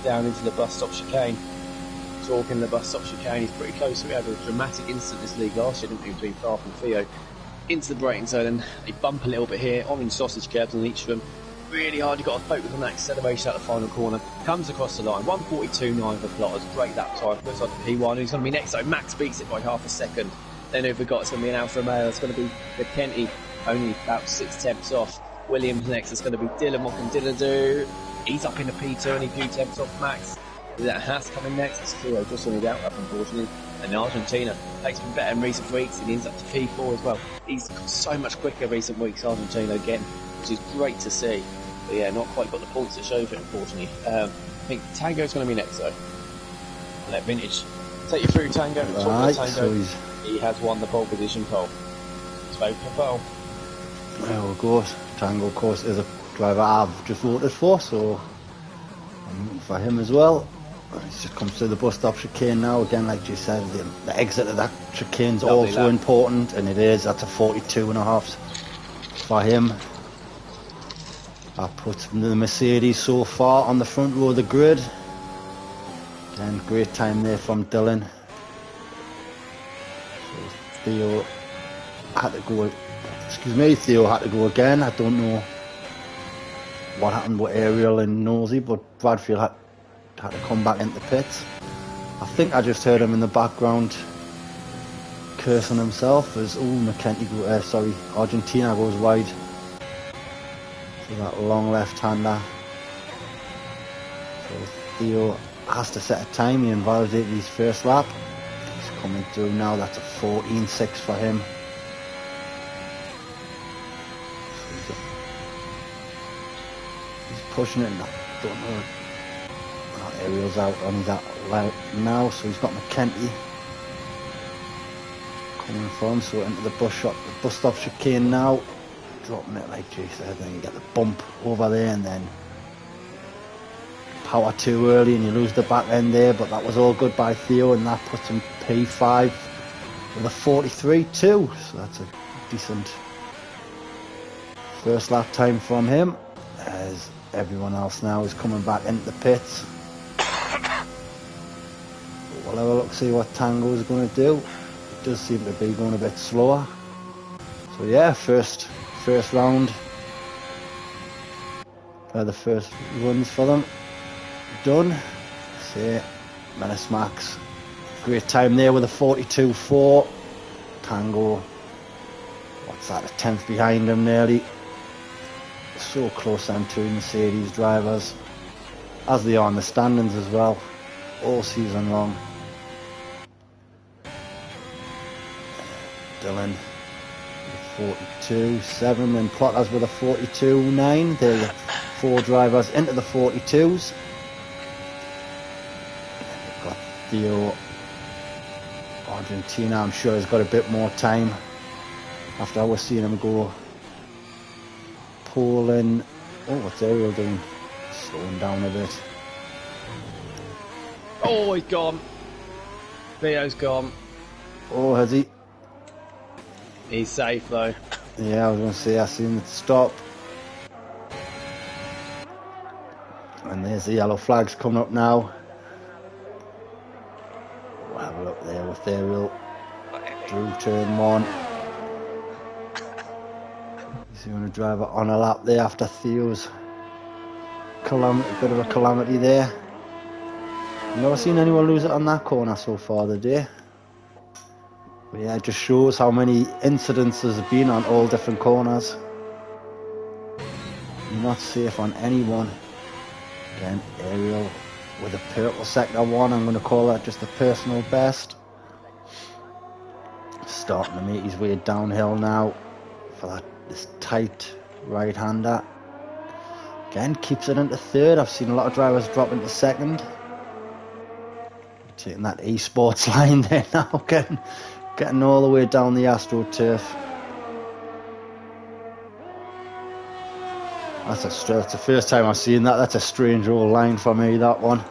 down into the bus stop chicane. Talking the bus stop chicane, he's pretty close. We had a dramatic incident this league last year, didn't we, between Farf and Theo. Into the braking zone, and they bump a little bit here, orange sausage curbs on each of them. Really hard, you've got to focus on that acceleration at the final corner. Comes across the line, 1:42.9 for Plotters, great lap time. Looks like the P1, who's going to be next, so Max beats it by half a second. Then who forgot, it's going to be an Alfa Romeo, it's going to be the Kenty, only about 6 tenths off. Williams next, it's going to be Dylan, what can Dylan do? He's up in the P2, only a few tenths off Max. That Haas coming next, it's Theo just on his out lap unfortunately. And Argentina takes been better in recent weeks, and he ends up to P4 as well. He's got so much quicker recent weeks, Argentina again, which is great to see. But yeah, not quite got the points to show for it unfortunately. I think Tango's going to be next though. Let Vintage take you through Tango. Right, Tango. so He has won the pole position pole. Let's vote for pole. well, of course, Tango of course is a driver I've just voted for, so I'm rooting for him as well. He's just comes to the bus stop chicane now. Again, like you said, the exit of that chicane's also important, and it is. That's a 42.5 for him. I put the Mercedes so far on the front row of the grid. Again, great time there from Dylan. So Theo had to go. Excuse me, Theo had to go again. I don't know what happened with Ariel and Nosy, but Bradfield had to come back into the pits. I think I just heard him in the background cursing himself as Argentina goes wide. So that long left-hander. So Theo has to set a time. He invalidated his first lap. He's coming through now. That's a 14.6 for him. pushing it, and I don't know. Oh, Ariel's out on that light now, so he's got McKenty coming from, so into the bus stop chicane now, dropping it like Jay said, then you get the bump over there, and then power too early and you lose the back end there, but that was all good by Theo, and that puts him P5 with a 43.2, so that's a decent first lap time from him, as everyone else now is coming back into the pits. We'll have a look, see what Tango is going to do. It does seem to be going a bit slower. So yeah, first round, the first runs for them done. See, Menace Max, great time there with a 42.4. Tango, what's that, a 10th behind him nearly. So close them two Mercedes drivers, as they are in the standings as well, all season long. Dylan with 42.7 and Plotters with a 42.9. There are 4 drivers into the 42s. And you've got Theo Argentina, I'm sure has got a bit more time after I was seeing him go Poland. Oh, what's Ariel doing? Slowing down a bit. Oh, he's gone. Theo's gone. Oh, has he? He's safe though. Yeah, I was going to say, I seen it stop. And there's the yellow flags coming up now. We'll have a look there with Ariel through turn 1. He's going to drive it on a lap there after Theo's bit of a calamity there. I've never seen anyone lose it on that corner so far today. But yeah, it just shows how many incidents there's been on all different corners. You're not safe on anyone. Again, Ariel with a purple sector 1, I'm going to call that just a personal best. Starting to make his way downhill now for this tight right-hander. Again, keeps it into 3rd. I've seen a lot of drivers drop into 2nd. Taking that eSports line there now, getting all the way down the AstroTurf. That's the first time I've seen that. That's a strange old line for me, that one.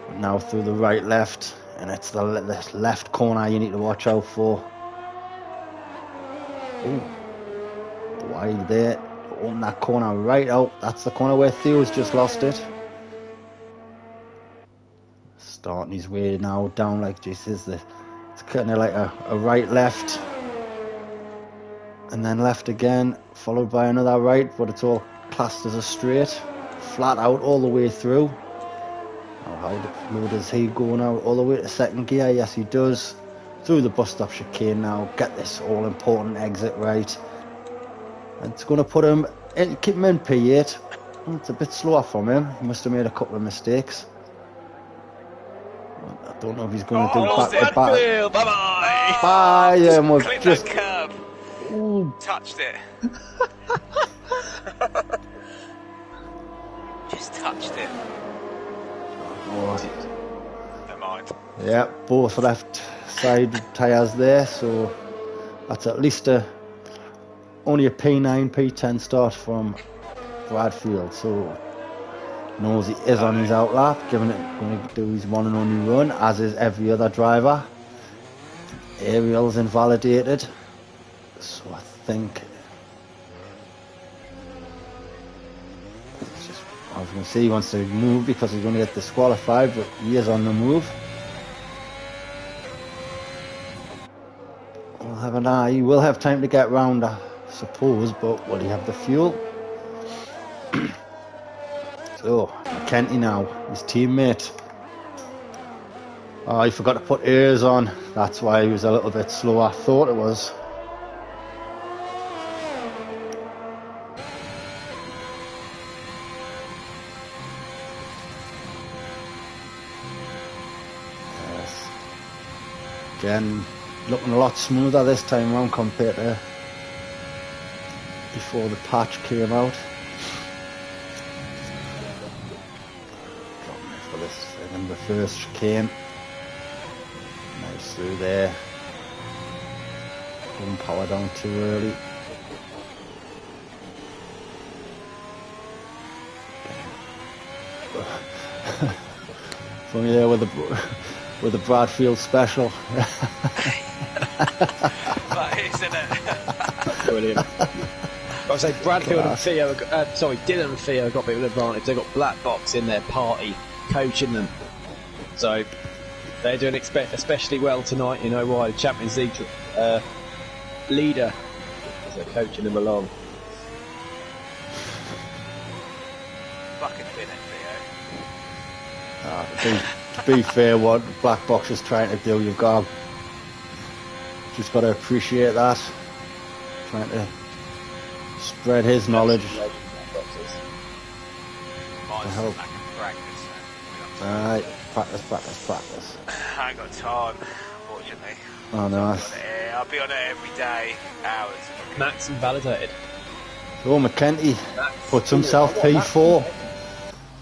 But now through the right left, and it's the left corner you need to watch out for. Oh, wide there. Open that corner right out. That's the corner where Theo's just lost it. Starting his way now down like this is it's kind of like a right left and then left again, followed by another right, but it's all classed as a straight, flat out all the way through. How low does he go now? All the way to 2nd gear? Yes, he does. Through the bus stop chicane now, get this all important exit right. It's going to put him keep him in P8. It's a bit slower from him. He must have made a couple of mistakes. I don't know if he's going to do back to back. Bye bye. Bye. Yeah, and we've Clip just that curb. Ooh. Touched it. Just touched it. Oh. Never mind. Yeah, both left side tyres there, so that's at least only a P9, P10 start from Bradfield, so knows he is on his outlap, going to do his one and only run, as is every other driver. Ariel's invalidated, so I think I was going to say he wants to move because he's going to get disqualified, but he is on the move. We'll have an eye. He will have time to get round, I suppose, but will he have the fuel? So, McKenty now, his teammate. Oh, he forgot to put ears on. That's why he was a little bit slow. I thought it was. Yes. Again, looking a lot smoother this time around compared to before the patch came out. in the first chicane. Nice through there. Don't power down too early. Funny there with the Bradfield special. But isn't it? Brilliant. I say Bradfield and Theo, Dylan and Theo got a bit of an advantage. They've got Black Box in their party, coaching them. So they're doing especially well tonight. You know why? Champions League leader, as they're coaching them along. Fucking Theo. To be fair, what Black Box is trying to do, you've got just got to appreciate that. Trying to spread his knowledge. Mine's practice. Alright, practice. I ain't got time, unfortunately. Oh no. I'll be on it every day, hours. Max invalidated. Oh, McKenty puts himself P4.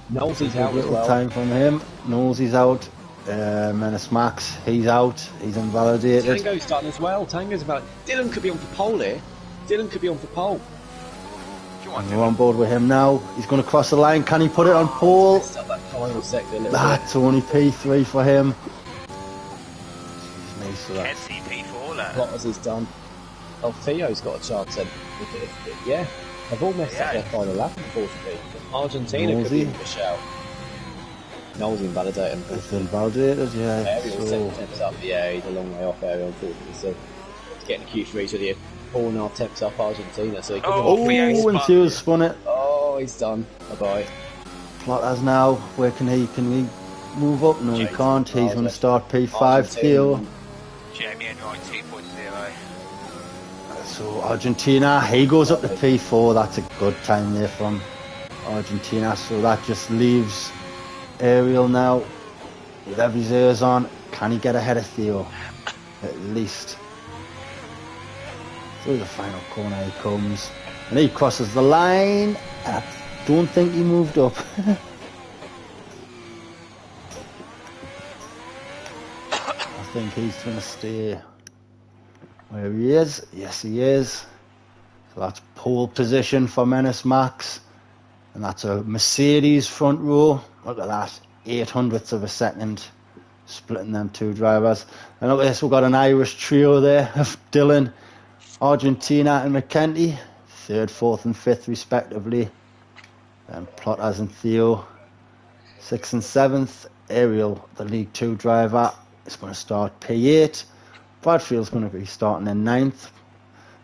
Knowlesy's out as Little well. time from him. Knowlesy's out. Menace Max, he's out. He's invalidated. Tango's done as well. Tango's about. Dylan could be on for pole here. Dylan could be on for pole. We're on board with him now. He's going to cross the line. Can he put it on pole? That final sector a little That's only P3 for him. Kenzie P4 lad. Plotters is done. Oh, Theo's got a chance then. Yeah. They've all messed up their final lap, unfortunately. Argentina could be in for a shout. Knowles invalidated. It's invalidated, yeah. Ariel temps up. Yeah, he's a long way off Ariel, unfortunately. So he's getting a Q3 to the 4.5 temps up Argentina. So he could and Theo's spun it. Oh, he's done. Bye-bye. Plotters now. Where can he move up? No, he can't. He's going to start P5. Theo. Jamie Enright 2.0. So Argentina, he goes up to P4. That's a good time there from Argentina. So that just leaves Ariel now with every ears on. Can he get ahead of Theo? At least. Through the final corner he comes. And he crosses the line. I don't think he moved up. I think he's going to stay where he is. Yes, he is. So that's pole position for Menace Max. And that's a Mercedes front row. Look at that. 800ths of a second. Splitting them two drivers. And look at this. We've got an Irish trio there of Dylan, Argentina and McKenty. 3rd, 4th and 5th respectively. And Plotters and Theo. 6th and 7th. Ariel, the League 2 driver, is going to start P8. Bradfield's going to be starting in 9th.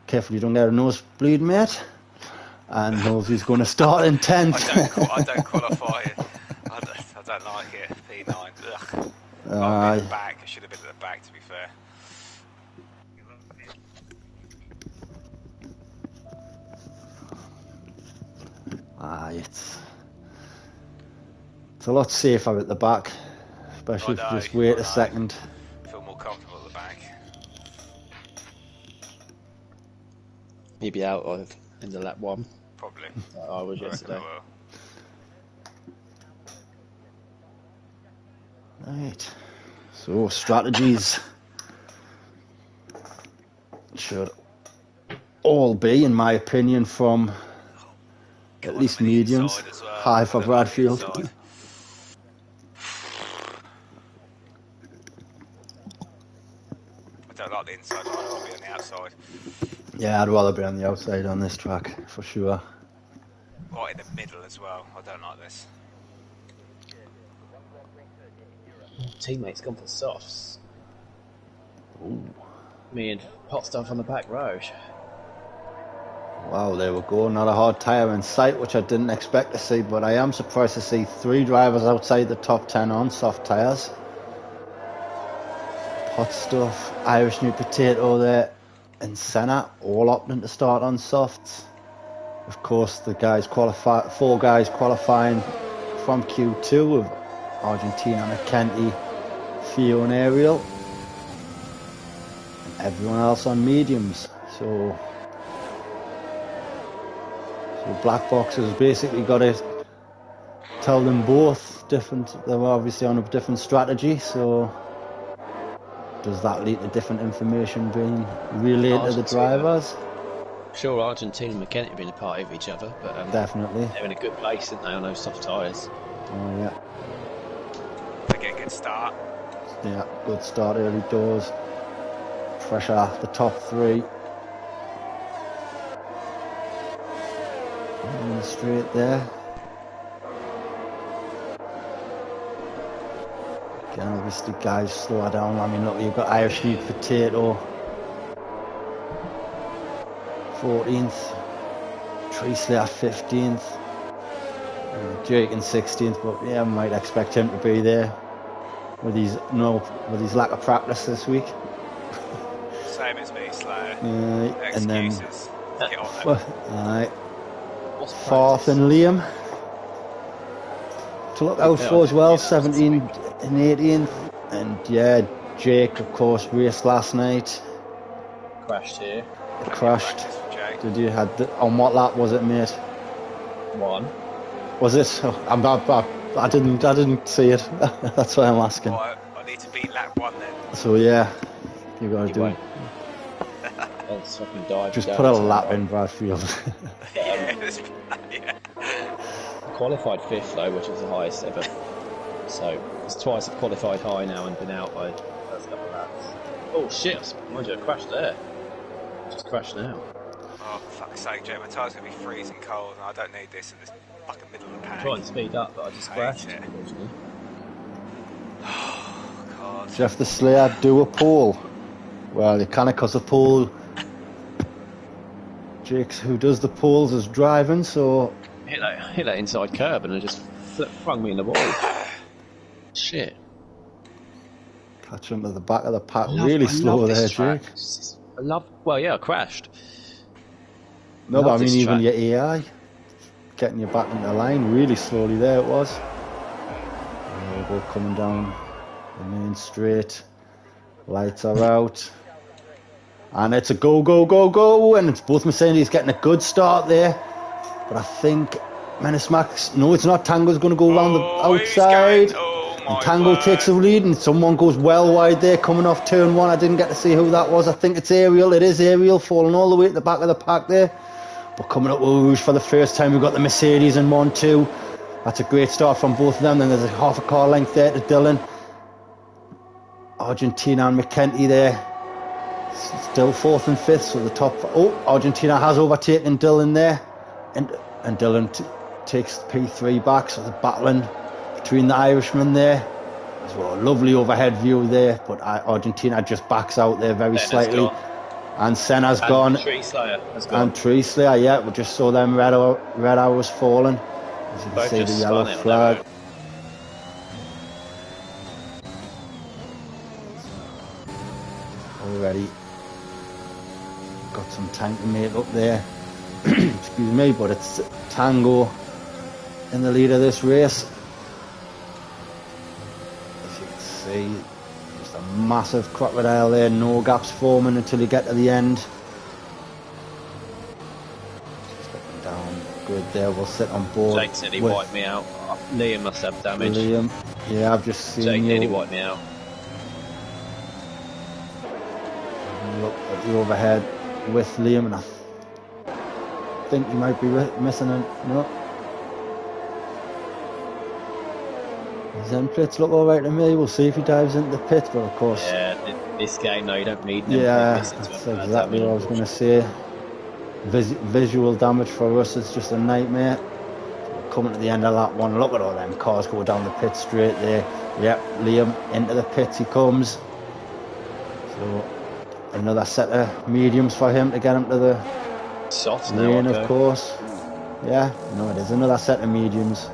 Careful you don't get a nosebleed, mate. And Knowlesy's going to start in 10th. I don't qualify it. I don't like it. P9. Ugh. At the back. I should have been at the back, to be fair. It's a lot safer at the back, especially if you just wait a second. I feel more comfortable at the back. He'd be out of into lap 1. Probably. I was yesterday. Right. So strategies should all be, in my opinion, from at least mediums. High for Bradfield. I don't like the inside, I'd rather be on the outside. Yeah, I'd rather be on the outside on this track, for sure. Right in the middle as well, I don't like this. Teammates gone for softs. Ooh. Me and Pot stuff on the back row. Wow, there we go. Not a hard tyre in sight, which I didn't expect to see, but I am surprised to see 3 drivers outside the top 10 on soft tyres. Hot stuff, Irish New Potato there, and Senna, all opting to start on softs. Of course, the guys 4 guys qualifying from Q2 of Argentina, McKenty, Theo and Ariel. And everyone else on mediums. So Black Box has basically got to tell them both different. They were obviously on a different strategy, so does that lead to different information being relayed to the drivers? I'm sure Argentina and McKenna have been a part of each other, but Definitely. they're in a good place, aren't they, on those soft tyres? Oh yeah. They get a good start. Yeah, good start early doors. Pressure the top three. And straight there. Again, obviously, guys, slow down. I mean, look, you've got Irish Meat Potato, 14th, Treasley at 15th, Jake in 16th. But yeah, I might expect him to be there with his lack of practice this week. Same as me, Slayer. And then Get on them. fourth and Liam to look out for as well, 17th and 18th. And yeah, Jake, of course, raced last night. Crashed here. Crashed. Did you on what lap was it, mate? 1. Was it? Oh, I didn't see it. That's why I'm asking. Well, I need to beat lap 1 then. So yeah, you got to do it. Just put a lap in Bradfield. Yeah. Qualified 5th though, which was the highest ever. So it's twice I've qualified high now and been out by the first couple of laps. Oh shit! Mind you, I crashed there. Just crashed now. Oh, for fuck's sake, Joe, my tyre's going to be freezing cold and I don't need this in this fucking middle of the pack. Try and speed up, but I just crashed. Oh, God. Jeff the Slayer, do a pole. Well, you can't because the pole. Jake's who does the poles is driving, so. Hit that inside curb and it just flung me in the wall. Shit. Catch him at the back of the pack. Really slow there, Jake. I crashed. No, but I mean, even your AI getting you back into the line really slowly there it was. We're both coming down the main straight. Lights are out. And it's a go, go, go, go. And it's both Mercedes getting a good start there. But I think Menace Max, no, it's not. Tango's going to go around the outside. And Tango takes the lead, and someone goes well wide there, coming off turn 1. I didn't get to see who that was. I think it's Ariel. It is Ariel falling all the way at the back of the pack there. But coming up with Rouge for the first time, we've got the Mercedes in 1-2. That's a great start from both of them. Then there's a half a car length there to Dylan. Argentina and McKenty there. Still 4th and 5th, so the top. Oh, Argentina has overtaken Dylan there. And Dylan takes P3 back, so they're battling between the Irishmen there. As well, lovely overhead view there, but Argentina just backs out there very slightly. And Senna's gone. Tree Slayer has gone. And Tree Slayer, yeah, we just saw them red arrows falling. As you can see, the yellow flag. Already got some tank to make up there. Excuse me, but it's Tango in the lead of this race. As you can see, just a massive crocodile there, no gaps forming until you get to the end. Just up and down, good there, we'll sit on board. Jake said he wiped me out. Liam must have damage. Liam, yeah, I've just seen Jake you. nearly wiped me out. Look at the overhead with Liam, and I think he might be missing it. No. His end plates look alright to me. We'll see if he dives into the pit, but of course. Yeah, this game, no, you don't need them. Yeah, that's exactly what I was going to say. Visual damage for us is just a nightmare. Coming to the end of that one, look at all them cars go down the pit straight there. Yep, Liam into the pits he comes. So another set of mediums for him to get him to the soft lane, now, of course. Yeah, no, it is another set of mediums.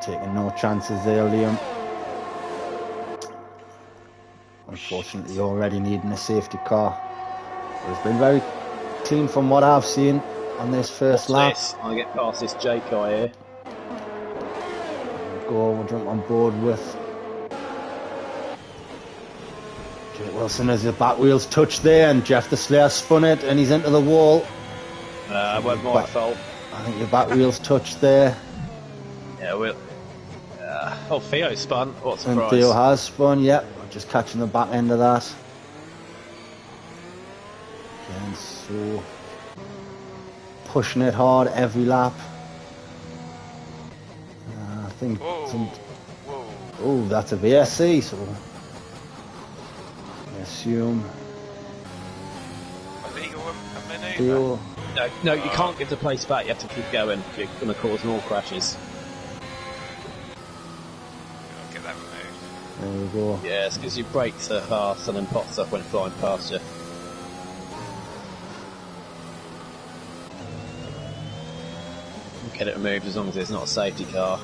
Taking no chances there, Liam. Unfortunately, already needing a safety car. But it's been very clean from what I've seen on this first lap. I'll get past this Jake guy here. We'll jump on board with Jake Wilson as the back wheels touch there, and Jeff the Slayer spun it, and he's into the wall. It wasn't my fault. I think your back wheel's touched there. Yeah, we'll. Oh, Theo spun. What a And surprise. Theo has spun, yep. Just catching the back end of that. Again, so pushing it hard every lap. I think Whoa. oh, that's a VSC, so I assume Illegal a manoeuvre. Theo. No, you can't give the place back. You have to keep going. You're going to cause more crashes. I'll get that removed. There we go. Yeah, it's because you brake so fast and then pops up when flying past you. Get it removed as long as it's not a safety car.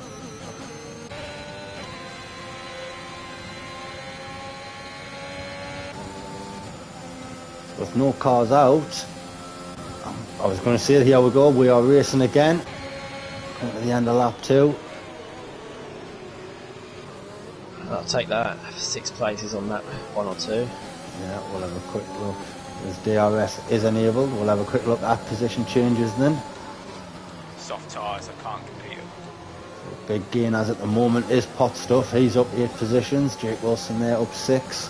With no cars out, I was going to say, here we go, we are racing again. Coming to the end of lap 2. I'll take that. 6 places on lap 1 or 2. Yeah, we'll have a quick look. As DRS is enabled, we'll have a quick look at position changes then. Soft tyres, I can't compete with. Big gainers at the moment is Pot Stuff. He's up 8 positions. Jake Wilson there up 6.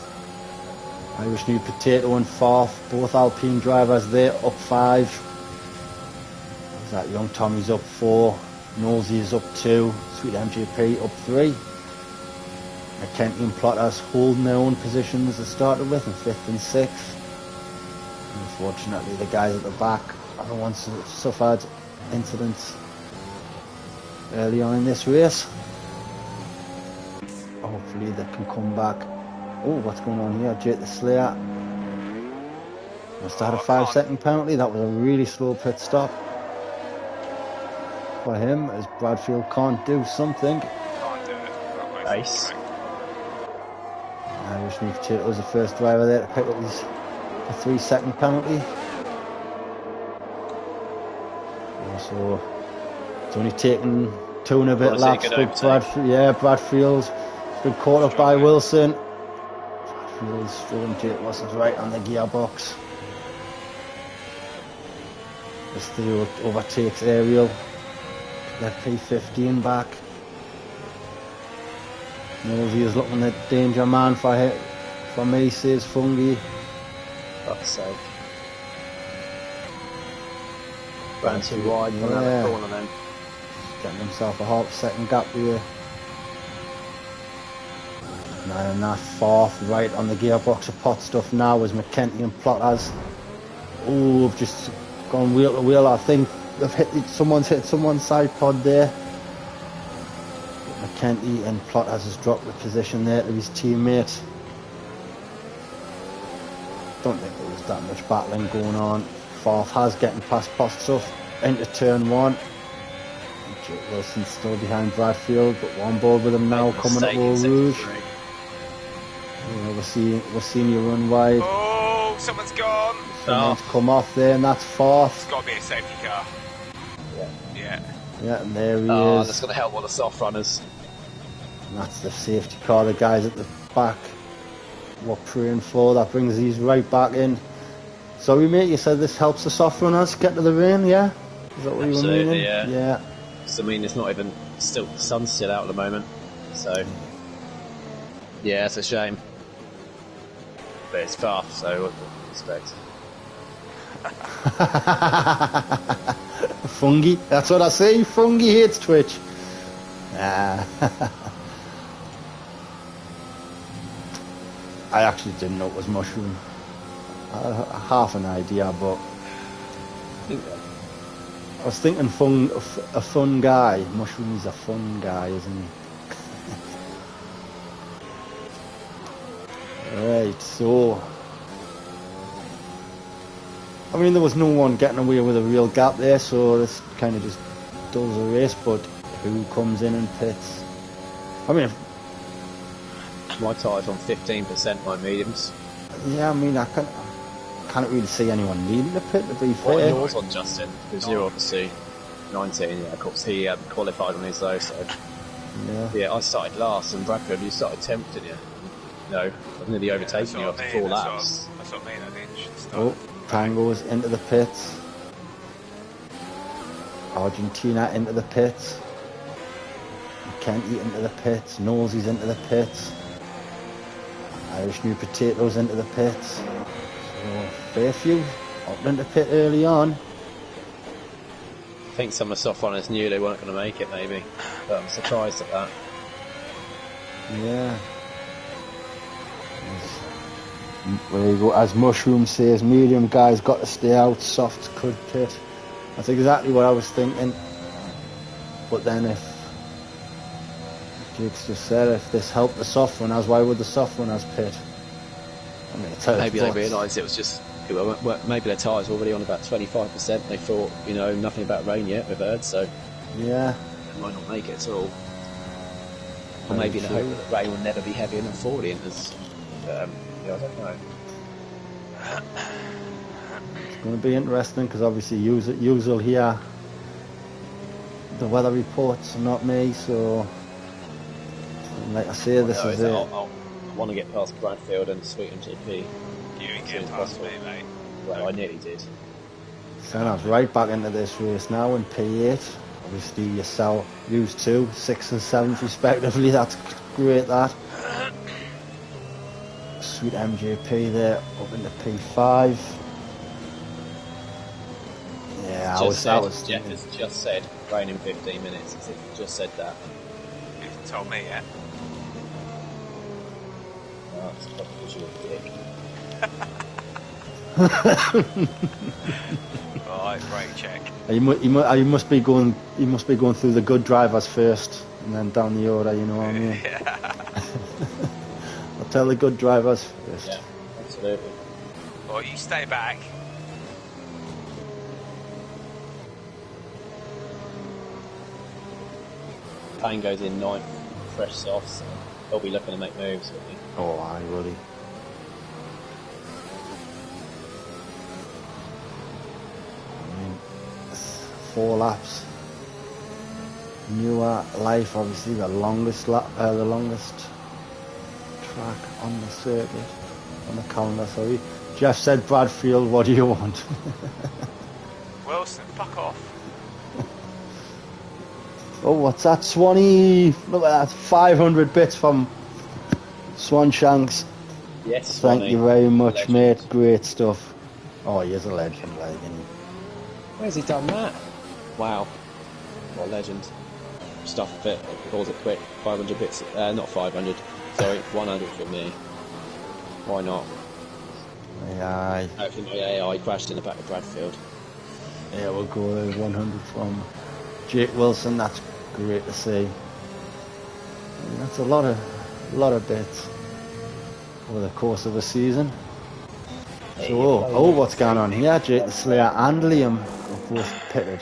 Irish New Potato and 4th. Both Alpine drivers there up 5. Is that Young Tommy's up 4. Nosey is up 2. Sweet MGP up 3. McKenty and Plotters holding their own positions as started with in 5th and 6th. Unfortunately, the guys at the back are the ones who suffered incidents early on in this race. Hopefully they can come back. Oh, what's going on here? Jake the Slayer must have had a 5-second penalty. That was a really slow pit stop for him, as Bradfield can't do something. Can't do it. Nice. Irish New Potato was the first driver there to pick up his 3-second penalty. Yeah, so it's only taken 2 and a bit laps. Bradfield's been caught up by Wilson. Bradfield's struggling. Jake Wilson's right on the gearbox. As Theo overtakes Ariel. Their P15 back. Nosey is looking at danger man for me, says Fungi. Fuck's sake. Ran too wide, yeah. Around the corner then. Getting himself a half-second gap here. Now in that 4th, right on the gearbox of Pot Stuff now is McKenty and Plotters. Oh, I've just gone wheel to wheel. I think someone's hit someone's side pod there. McKenty and Plotters has dropped the position there to his teammate. Don't think there was that much battling going on. 4th has getting past Pot Stuff into turn 1. Jake Wilson's still behind Bradfield, but one board with him now coming up Eau Rouge. Yeah, we're seeing you run wide. Oh, someone's gone. Someone's come off there, and that's 4th. It's got to be a safety car. Yeah. Yeah, and there he is. That's going to help all the soft runners. And that's the safety car. The guys at the back were praying for. That brings these right back in. Sorry, mate, you said this helps the soft runners get to the rain, yeah? Is that what you were meaning? Yeah. So, I mean, it's not even still, the sun's still out at the moment. So, yeah, it's a shame. But it's fast, so what do you expect? Fungi, that's what I say. Fungi hates Twitch. I actually didn't know it was Mushroom. I had half an idea, but I was thinking a fun guy. Mushroom is a fun guy, isn't he? Right, so I mean, there was no one getting away with a real gap there, so this kind of just dulls the race. But who comes in and pits? I mean, my tyre's on 15%, my mediums. Yeah, I mean, I can't really see anyone needing to pit, to be fair. What are yours on, Justin? Because you're obviously 19, yeah, of course he qualified on his though, so... Yeah, I started last, and Bradford, you started 10th, didn't you? No, I was nearly overtaking you after 4 laps. That's what I mean, I didn't start. Oh, Tango's into the pits. Argentina into the pits. Kenty into the pits. Nosey's into the pits. Irish New Potatoes into the pits. So, fair few up into pit early on. I think some of the soft runners knew they weren't going to make it, maybe. But I'm surprised at that. Yeah. There you go. As Mushroom says, medium guys got to stay out, softs could pit. That's exactly what I was thinking. But then if Jake's just said, if this helped the soft runners, why would the soft runners pit? I mean, Maybe they realised it was just, maybe their tyres were already on about 25%. They thought, nothing about rain yet, we've heard, so yeah, they might not make it at all. Or maybe in the hope that rain will never be heavier than 40 inches. I don't know. It's going to be interesting because obviously you'll hear the weather reports, not me. So, like I say, this is it. I want to get past Bradfield and sweep him to the P. You ain't getting past me, mate. Well, I nearly did. Send us right back into this race now in P8. Obviously, yourself, use 2, 6th and 7th respectively. That's great. That. Sweet MJP there up into P5. Yeah, Jeff has just said rain in 15 minutes. As if he just said that. You haven't told me yet. Oh, it's probably because you're a dick. Alright, brake check. You must be going through the good drivers first, and then down the order. You know what I mean? Yeah. I'll tell the good drivers first. Yeah, absolutely. Well, you stay back. Payne goes in 9th, fresh soft, so he'll be looking to make moves, won't he? Oh, I really. I mean, 4 laps. Newer life, obviously the longest track on the circuit, on the calendar. Sorry, Jeff said Bradfield. What do you want? Wilson, fuck off. Oh, what's that, Swanee? Look at that, 500 bits from Swanshanks. Yes, Thank Swanee. you very much, Legend. mate. Great stuff. Oh, he is a legend, like, isn't he? Where's he done that? Wow. What a legend. Stuff it, calls it quick. 500 bits, not 500, sorry, 100 for me. Why not? Aye. Hopefully my AI crashed in the back of Bradfield. Yeah, we'll go 100 from Jake Wilson. That's great to see. I mean, that's a lot of bits over the course of a season. So, what's going on here? Jake the Slayer and Liam are both pitted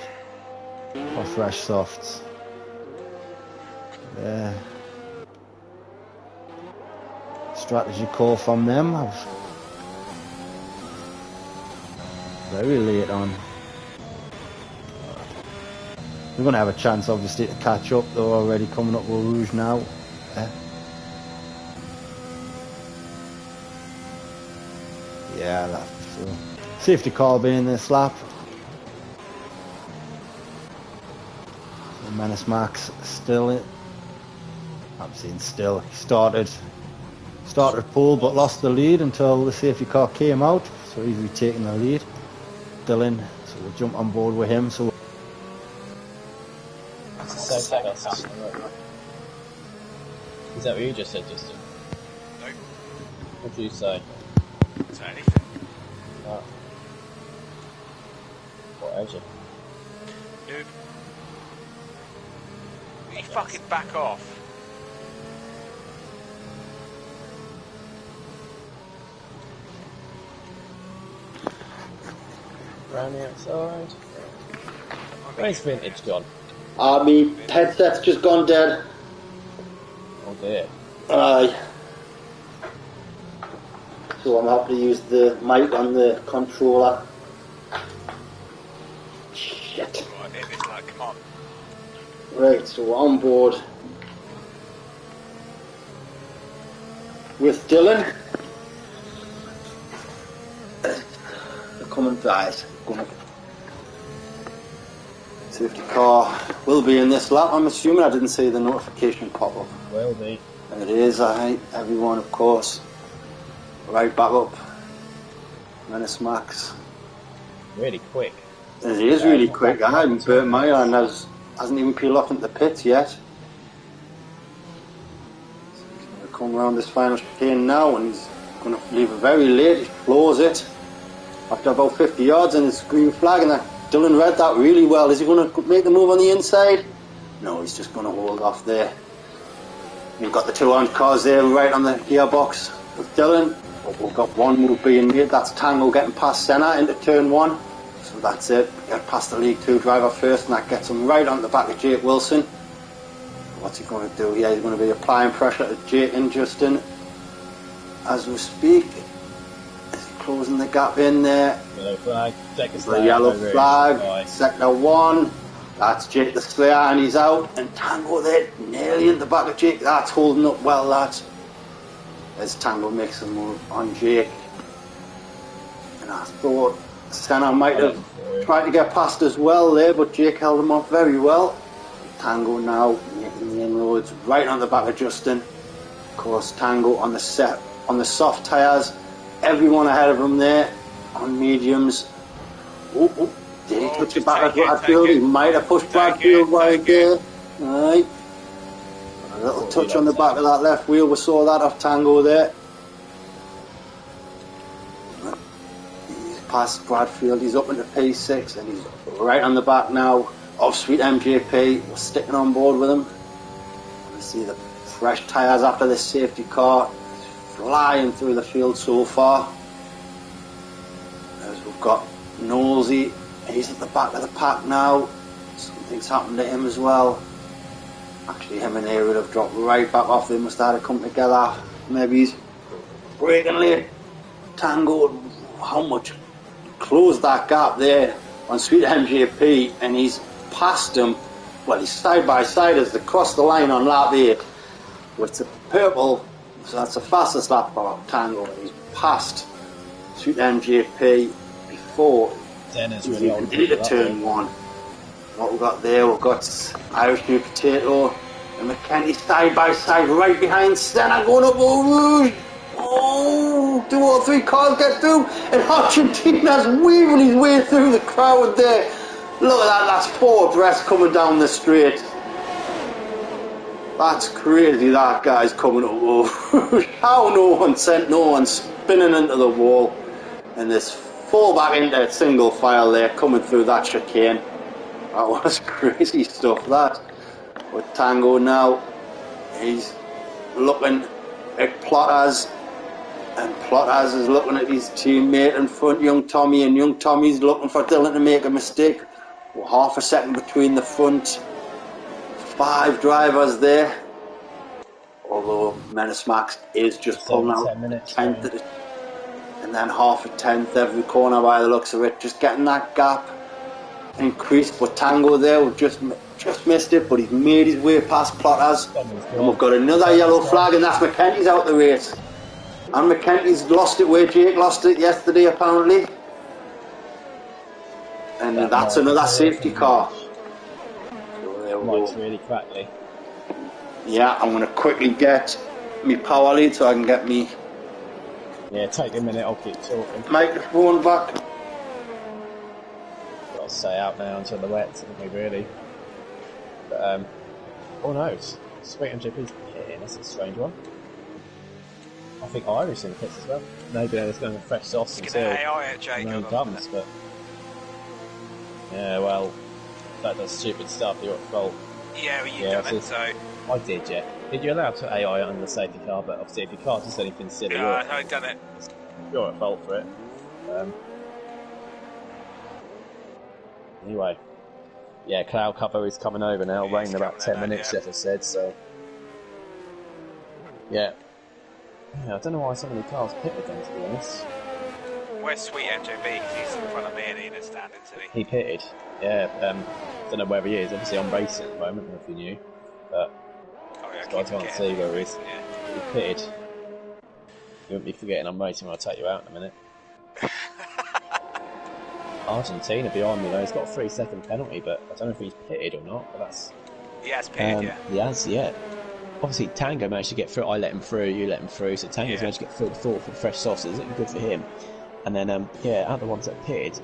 for fresh softs. Yeah. Strategy call from them. Very late on. We're going to have a chance, obviously, to catch up. They're already coming up with Rouge now. Yeah, that's so. Safety car being this lap. So Menace Max still in. I'm seeing still. He started pole but lost the lead until the safety car came out. So he's retaking the lead. Dylan, so we'll jump on board with him. So. Is that what you just said, Justin? No. What did you say? Say anything. Oh. What, Asia? Noob. You fucking back off. Around the outside. Where's Vintage gone? My headset's just gone dead. Oh dear. Aye. So I'm happy to use the mic on the controller. Shit. Right, hit this like, come on. Right, so we're on board with Dylan. They're coming guys. Safety car will be in this lap. I'm assuming. I didn't see the notification pop up. Will be. It is, everyone, of course. Right back up. Menace Max. Really quick. It is really quick. I haven't burnt my iron. Hasn't even peeled off into the pits yet. So he's going to come around this final chicane now, and he's going to leave it very late. He floors it after about 50 yards, and it's green flag, and that Dylan read that really well. Is he going to make the move on the inside? No, he's just going to hold off there. You've got the two orange cars there right on the gearbox with Dylan. But we've got one move being made. That's Tango getting past Senna into turn 1. So that's it. Get past the League 2 driver first, and that gets him right on the back of Jake Wilson. What's he going to do? Yeah, he's going to be applying pressure to Jake and Justin as we speak. Is he closing the gap in there? Yellow flag. The yellow flag. Sector 1. That's Jake the Slayer, and he's out. And Tango there, nearly in the back of Jake. That's holding up well, that. As Tango makes a move on Jake. And I thought Senna might have tried to get past as well there, but Jake held him off very well. Tango now making the inroads right on the back of Justin. Of course, Tango on the soft tyres. Everyone ahead of him there on mediums. Oh, did he touch the back of Bradfield? He might have pushed Bradfield wide there. Right. A little touch on the back of that left wheel. We saw that off Tango there. He's past Bradfield. He's up into P6, and he's right on the back now of Sweet MJP. We're sticking on board with him. We see the fresh tyres after this safety car. He's flying through the field so far. As we've got Nosey. He's at the back of the pack now. Something's happened to him as well. Actually, him and Aaron have dropped right back off. They must have come together. Maybe he's breaking late. Tango, how much closed that gap there on Sweet MJP, and he's past him. Well, he's side by side as they cross the line on lap 8 with the purple. So that's the fastest lap for Tango. He's past Sweet MJP before Dennis he's really even into turn 1. What we've got there, we've got Irish New Potato and McKenty side by side right behind Senna going up Eau Rouge. Oh, 2 or 3 cars get through, and Argentina's weaving his way through the crowd there. Look at that, that's 4 abreast coming down the straight. That's crazy, that guy's coming up Eau Rouge. How no one sent no one spinning into the wall, and this fall back into single file there coming through that chicane. That was crazy stuff, that. With Tango now, he's looking at Plotters, and Plotters is looking at his teammate in front, Young Tommy, and Young Tommy's looking for Dylan to make a mistake. We're half a second between the front 5 drivers there. Although Menace Max is just pulling out 10th, and then half a 10th every corner by the looks of it, just getting that gap increased. But Tango there, we've just missed it, but he's made his way past Plotters, and we've got another yellow flag, and that's McKenty's out the race. And McKenty's lost it where Jake lost it yesterday apparently, and that's another safety car. So there we go. Really crackly. Yeah, I'm going to quickly get me power lead so I can get me take a minute, I'll keep talking. Microphone back. Got to stay out now until the wet, haven't we, really? But, oh no, Sweet MJP's hitting, that's a strange one. I think Irish in the pits as well. Maybe they're just going to fresh sauce until no comes, but... Yeah, well, that does stupid stuff, you're at fault. Yeah, well, you done it, so... I did, yeah. Did you allow to AI under the safety car? But obviously, if you can't just anything silly, yeah, I've done it. You're at fault for it. Anyway, yeah, cloud cover is coming over now. Rain in about 10 minutes, Jeff has said. So, yeah, I don't know why so many cars pitted then, to be honest. Where's Sweet MJB? Because he's in front of me and he is standing, isn't he? He pitted. Yeah, don't know where he is. Obviously, I'm racing at the moment. I don't know if you knew, but. I can't see where he is. He pitted. You won't be forgetting I'm racing when I take you out in a minute. Argentina behind me though. He's got a 3-second penalty, but I don't know if he's pitted or not. But that's He has pitted, yeah. he has, yeah. Obviously, Tango managed to get through. I let him through, you let him through. So Tango's managed to get through the fourth for fresh sauce. So it's looking good for him. And then, out of the ones that pitted,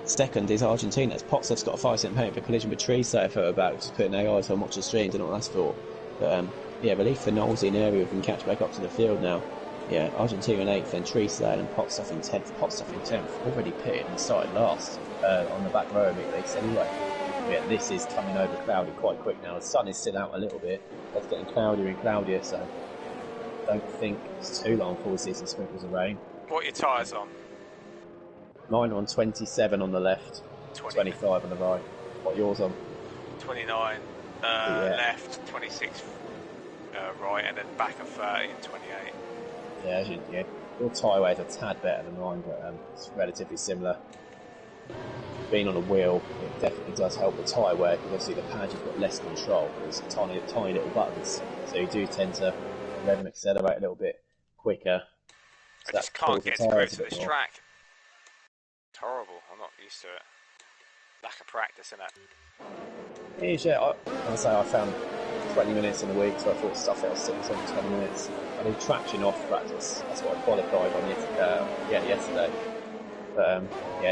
second is Argentina's. Potsdam's got a 5-second penalty for collision with Teresa if her about just putting their eyes on watching the stream. Don't know what that's for. But relief for Knowles in area. We can catch back up to the field now. Yeah, Argentina in 8th, then Teresa and Potstuff in 10th. Potstuff in 10th, already pitted and started last on the back row of it, at least anyway. Yeah, this is coming over cloudy quite quick now. The sun is still out a little bit. It's getting cloudier and cloudier, so I don't think it's too long before we see some sprinkles of rain. What are your tyres on? Mine on 27 on the left, 25 on the right. What are yours on? 29 left, 26 right, and then back of 30 and 28. Yeah, your tyre weight's a tad better than mine, but it's relatively similar. Being on a wheel, it definitely does help the tyre wear, because obviously the pad you've got less control. There's tiny little buttons, so you do tend to rev and accelerate a little bit quicker. So I just can't get to grips with this track. It's horrible. I'm not used to it. Lack of practice, innit? Yeah, I found 20 minutes in a week, so I thought stuff it, I was sitting on 20 minutes. I did traction off practice. That's what I qualified on yesterday. But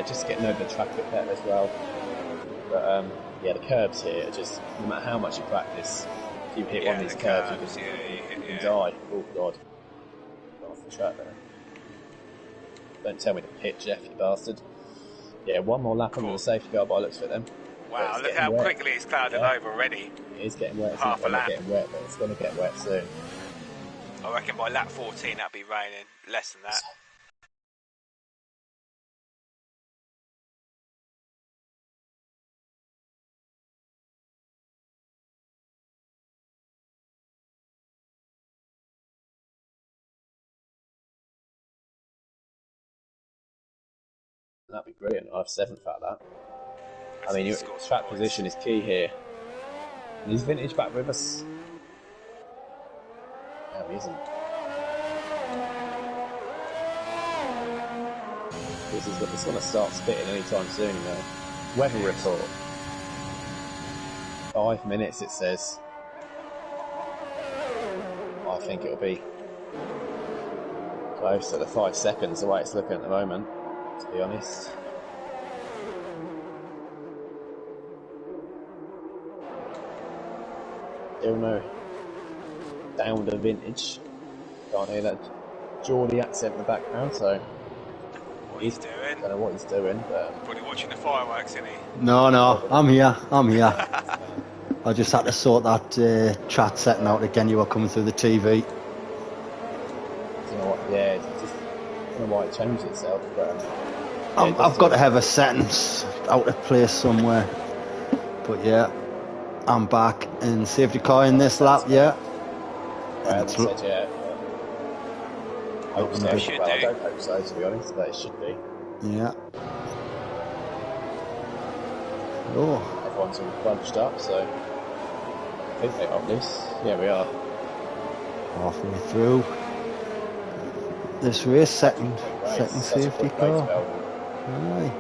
just getting over the track a bit better as well. But the curbs here are just, no matter how much you practice, if you hit one of these curbs, you can die. Oh god. Got off the track there. Don't tell me to pitch, Jeff, you bastard. Yeah, one more lap under the safety car by looks for them. Wow, look how quickly it's clouded over already. It is getting wet. Half a lap. Getting wet, but it's going to get wet soon. I reckon by lap 14 that'll be raining. Less than that. That'd be brilliant. I'll have 7th out of that. I mean, your track position is key here. And is Vintage back with us? No, he isn't. He's going to start spitting anytime soon, you know. Weather report. 5 minutes, it says. I think it'll be close to the 5 seconds, the way it's looking at the moment, to be honest. Still no down to Vintage. Can't hear that Geordie accent in the background, so what he's doing. I don't know what he's doing, but probably watching the fireworks, isn't he? No, I'm here. I just had to sort that chat setting out again. You were coming through the TV. You know what? Yeah, it's just, I don't know why it changed itself, but I've got to have a settings out of place somewhere. But yeah, I'm back in safety car in this lap. Yeah. I hope so. I don't hope so, to be honest, but it should be. Yeah. Oh. Everyone's all bunched up, so I think they're on this. Yeah, we are. Halfway through this race, second safety car. Aye.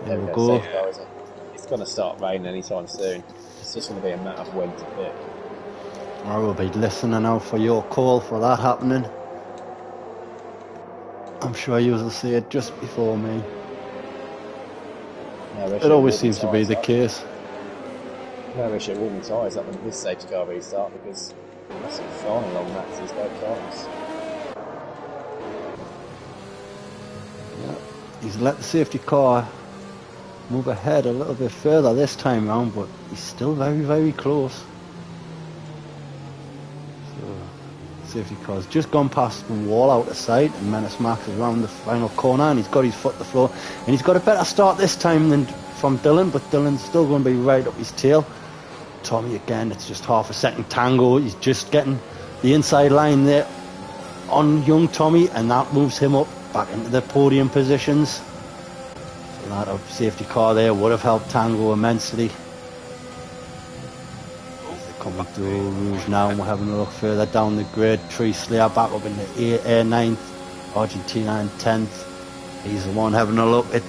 There we go. It's going to start raining anytime soon. It's just going to be a matter of when to pick. I will be listening out for your call for that happening. I'm sure you will see it just before me. It always seems to be the case. No, we should warm the tyres up when this safety car restart, because that's flying along that these both times. Yeah, he's let the safety car move ahead a little bit further this time round, but he's still very, very close. Safety car's just gone past the wall out of sight, and Menace Max is around the final corner, and he's got his foot to the floor, and he's got a better start this time than from Dylan, but Dylan's still going to be right up his tail. Tommy again, it's just half a second tango. He's just getting the inside line there on young Tommy, and that moves him up back into the podium positions. So that safety car there would have helped Tango immensely. Coming through Rouge now, and we're having a look further down the grid. Tree Slayer back up in the 9th, Argentina in 10th. He's the one having a look at.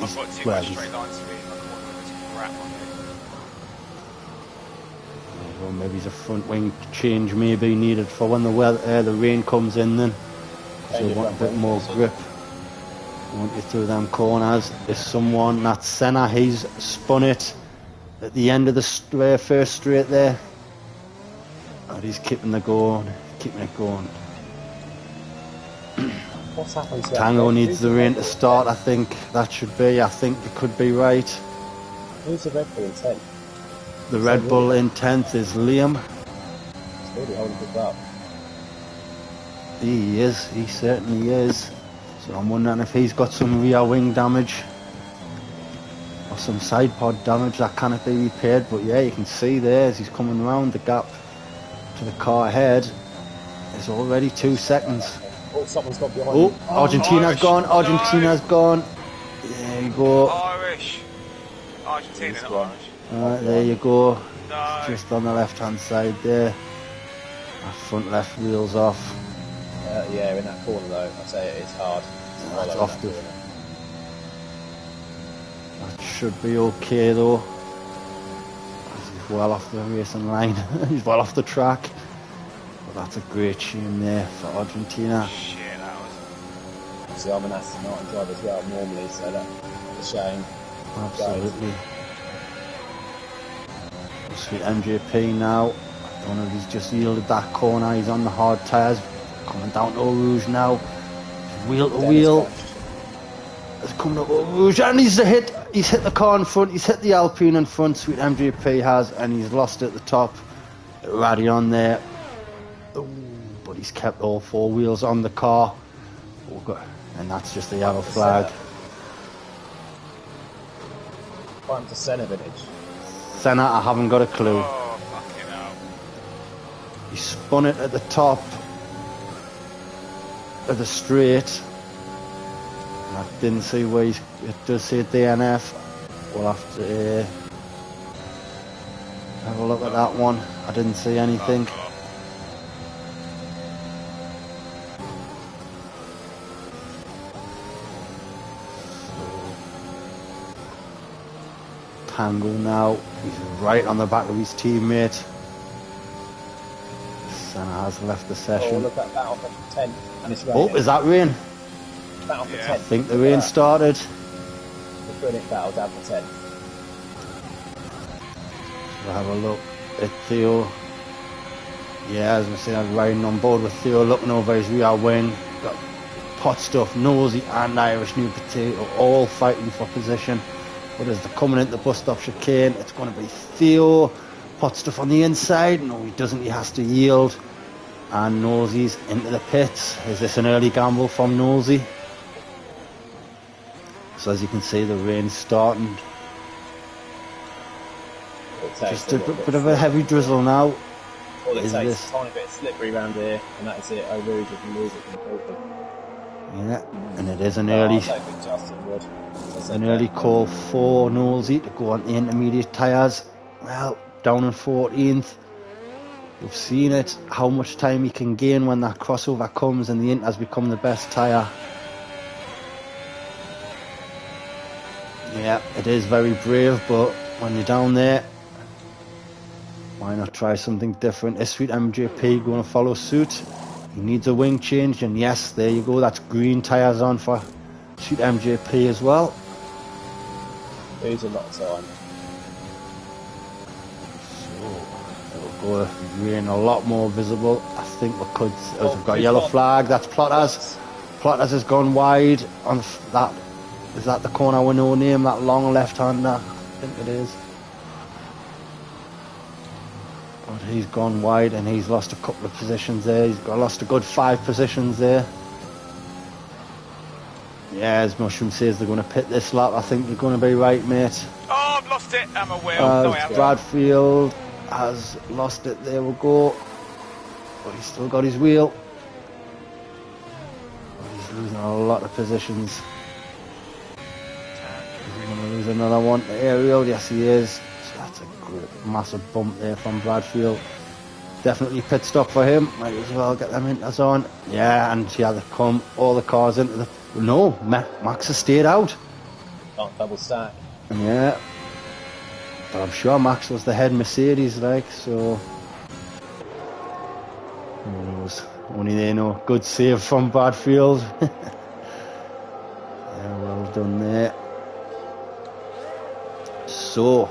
I've got too much straight line speed. I can't with this crap on it. Well, maybe the front wing change may be needed for when the rain comes in then. So you want a bit more grip. You want you through them corners. There's someone, that's Senna, he's spun it at the end of the first straight there. And he's keeping it going. What's happened to Tango needs the rain to start, I think. That should be, I think it could be right. Who's the Red Bull in 10th? The Red Bull in 10th is Liam. He's really holding it up. He certainly is. So I'm wondering if he's got some rear wing damage or some side pod damage that cannot be repaired. But yeah, you can see there as he's coming around the gap to the car ahead. It's already 2 seconds. Oh, someone's got behind Oh, him. Argentina's gone. Argentina's gone. There you go. Irish. Argentina, not Irish. Alright, there you go. No. Just on the left hand side there. That front left wheel's off. Yeah, in that corner though, I say it's hard. That's off the. That should be okay though. He's well off the racing line. He's well off the track. But that's a great shame there for Argentina. Shit, that was. Obviously, I'm an Aston Martin driver as well normally, so that's a shame. Absolutely. Sweet MJP now. I don't know if he's just yielded that corner. He's on the hard tyres. Coming down to Eau Rouge now. Wheel to wheel. It's coming up Eau Rouge. And he's hit the car in front. He's hit the Alpine in front. Sweet MJP has. And he's lost it at the top. Ratty on there. Ooh, but he's kept all 4 wheels on the car. And that's just the yellow flag. Time to Senna vintage. Senna, I haven't got a clue. Oh, fucking hell. He spun it at the top of the straight. And I didn't see where it does say DNF. We'll have to have a look at that one. I didn't see anything. Tango now. He's right on the back of his teammate. Senna has left the session. Oh, look at that off at 10. And it's raining. Oh, is that rain? That off at 10. I think the rain started. The brilliant battle down for 10. We'll have a look at Theo. Yeah, as we say, I'm riding on board with Theo, looking over his rear wing. Got Pot Stuff, Nosy and Irish New Potato all fighting for position. But as they're coming into the bus stop chicane, it's going to be Theo. Pot Stuff on the inside. No, he doesn't. He has to yield. And Nosy's into the pits. Is this an early gamble from Nosy? So as you can see, the rain's starting. Just a bit of a heavy drizzle now. All it Is takes this- is a tiny bit slippery around here, and that is it. Eau Rouge, you can lose it completely. Yeah, and it is an I early. don't think Justin would. As I said, An early call for Nosy to go on the intermediate tyres. Well, down in 14th. We've seen it, how much time he can gain when that crossover comes and the Int has become the best tyre. Yeah, it is very brave, but when you're down there, why not try something different? Is Sweet MJP going to follow suit? He needs a wing change, and yes, there you go, that's green tyres on for Sweet MJP as well. Lose a lot of time. It'll go rain a lot more visible. I think we could. We've got a yellow flag. That's Plotters. Plotters has gone wide on that. Is that the corner with no name? That long left-hander. I think it is. But he's gone wide and he's lost a couple of positions there. He's lost a good 5 positions there. Yeah, as Mushroom says, they're going to pit this lap. I think you're going to be right, mate. Oh, I've lost it. I'm a wheel. No, I haven't. Bradfield has lost it. There we go. But he's still got his wheel. But he's losing a lot of positions. He's going to lose another one to Ariel. Yes, he is. So that's a great, massive bump there from Bradfield. Definitely pit stop for him. Might as well get them inters on. Yeah, and yeah, they come all the cars into the No, Max has stayed out. Can't double stack. Yeah. But I'm sure Max was the head Mercedes, like, so... Who knows? Only they know. Good save from Bradfield. Yeah, well done there. So...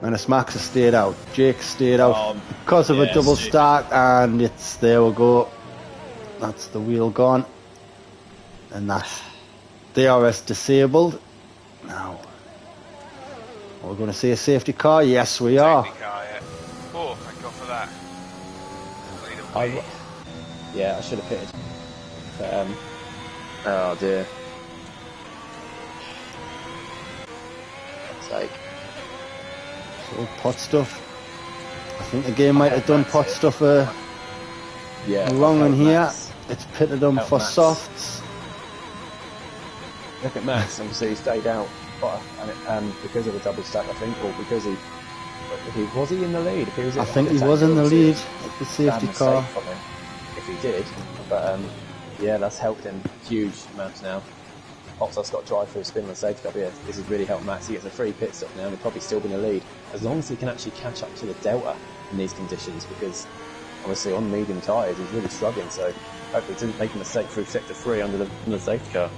Menace Max has stayed out. Jake stayed out because of a double stack, and it's... There we go. That's the wheel gone. And that's DRS disabled. Now... Are we going to see a safety car? Yes, we are. Safety car, yeah. Oh, thank God for that. Yeah, I should have pitted. But, oh dear. It's like... So, pot stuff. I think the game might have done pot stuff wrong in here. Max. It's pitted them for Max. softs. Look at Max, obviously he stayed out because of the double stack, I think, or because was he in the lead? If he was I think he was in the lead at the safety car. If he did, but yeah, that's helped him huge amounts now. Bottas got drive through spin on the safety car. Yeah, this has really helped Max. He gets a free pit stop now, and he'll probably still be in the lead as long as he can actually catch up to the Delta in these conditions. Because obviously on medium tyres he's really struggling. So hopefully he didn't make a mistake through sector 3 under the safety car.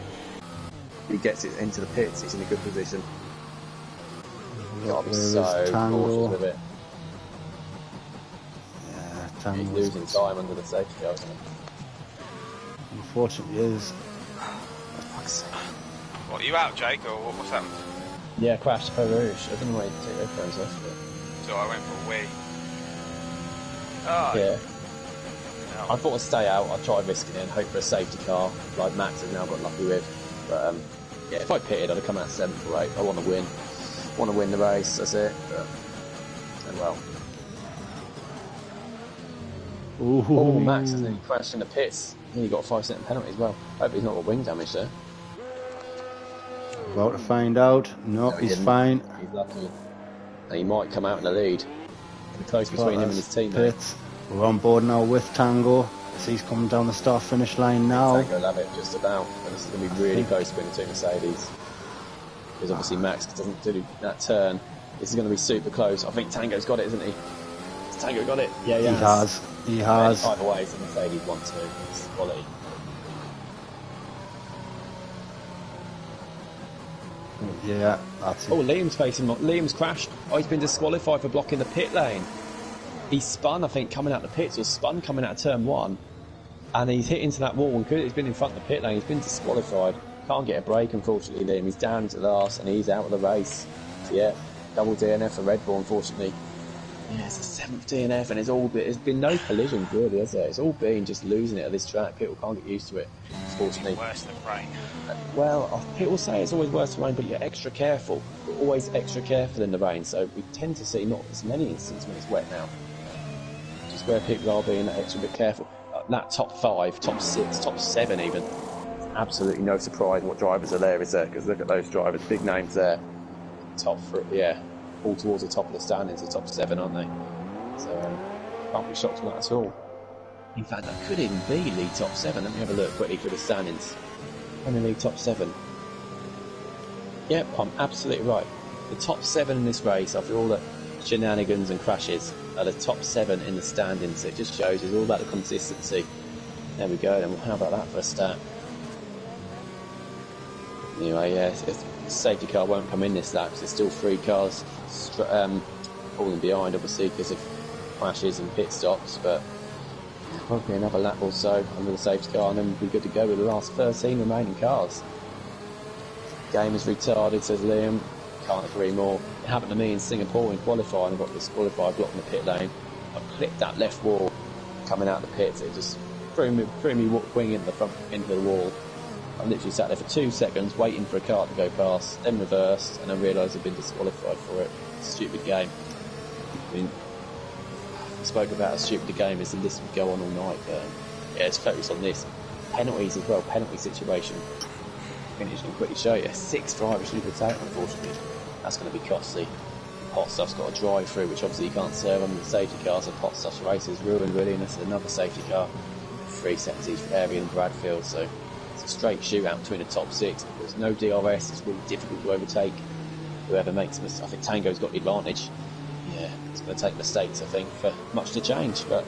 He gets it into the pits, he's in a good position. Gotta be so cautious with it. Yeah, He's Tango losing time under the safety car, isn't he? Unfortunately is. What, are you out, Jake, or what's happened? Yeah, crashed for Rouge. I don't know why you take their phones off. So I went for a wee. Oh, Yeah. No. I thought I'd stay out, I'd try risking it and hope for a safety car, like Max has now got lucky with. But yeah, if I pitted, I'd have come out 7th or 8th. I want to win. Want to win the race, that's it. But, and well. Ooh. Oh, Max has nearly crashed in the pits. He got a 5-second penalty as well. Hope he's not got wing damage there. About to find out. No, he's fine. He's lucky. And he might come out in the lead. The close between him and his teammate. Pits. We're on board now with Tango. So he's coming down the start-finish line now. Tango will have it just about. And this is going to be really close between the two Mercedes. Because obviously Max doesn't do that turn. This is going to be super close. I think Tango's got it, isn't he? Has Tango got it? Yeah, he has. He has. Either way, it's the Mercedes 1-2. It's quality. Yeah, that's it. Oh, Liam's crashed. Oh, he's been disqualified for blocking the pit lane. He spun, I think, coming out the pits, or spun coming out of turn 1. And he's hit into that wall, and because he's been in front of the pit lane, he's been disqualified. Can't get a break, unfortunately, Liam. He's down to last, and he's out of the race. So, yeah, double DNF for Red Bull, unfortunately. Yeah, it's the 7th DNF, and there's been no collisions, really, has there? It's all been just losing it at this track. People can't get used to it, unfortunately. Worse than rain. Well, people say it's always worse than rain, but you're extra careful. We're always extra careful in the rain, so we tend to see not as many instances when it's wet now. Just where people are being that extra bit careful. That top 5, top 6, top 7 even. Absolutely no surprise what drivers are there, is there? Because look at those drivers, big names there. Top 3, yeah, all towards the top of the standings, the top 7, aren't they? So, can't be shocked with that at all. In fact, that could even be league top 7. Let me have a look quickly through the standings. Premier League top 7. Yep, I'm absolutely right. The top 7 in this race, after all the shenanigans and crashes, are the top 7 in the standings. It just shows it's all about the consistency. There we go, then how about that for a start? Anyway, yeah, the safety car won't come in this lap because there's still 3 cars falling behind, obviously, because of crashes and pit stops, but probably another lap or so under the safety car, and then we'll be good to go with the last 13 remaining cars. Game is retarded, says Liam. Can't agree more. It happened to me in Singapore in qualifying. I got disqualified blocking the pit lane. I clipped that left wall coming out of the pits. It just threw me wing into the wall. I literally sat there for 2 seconds waiting for a car to go past, then reversed, and I realised I'd been disqualified for it. Stupid game. I mean, I spoke about how stupid the game is, and this would go on all night. But yeah, let's focus on this. Penalties as well, penalty situation. I can quickly show you. 6 drivers leave the tail, unfortunately. That's going to be costly. Potstuff's got a drive through, which obviously you can't serve under the safety car, so Potstuff's race is ruined really, and this is another safety car. 3 seconds each for Airy and Bradfield, so it's a straight shootout between the top 6. There's no DRS. It's really difficult to overtake whoever makes a mistake. I think Tango's got the advantage. Yeah, it's going to take mistakes, I think, for much to change. But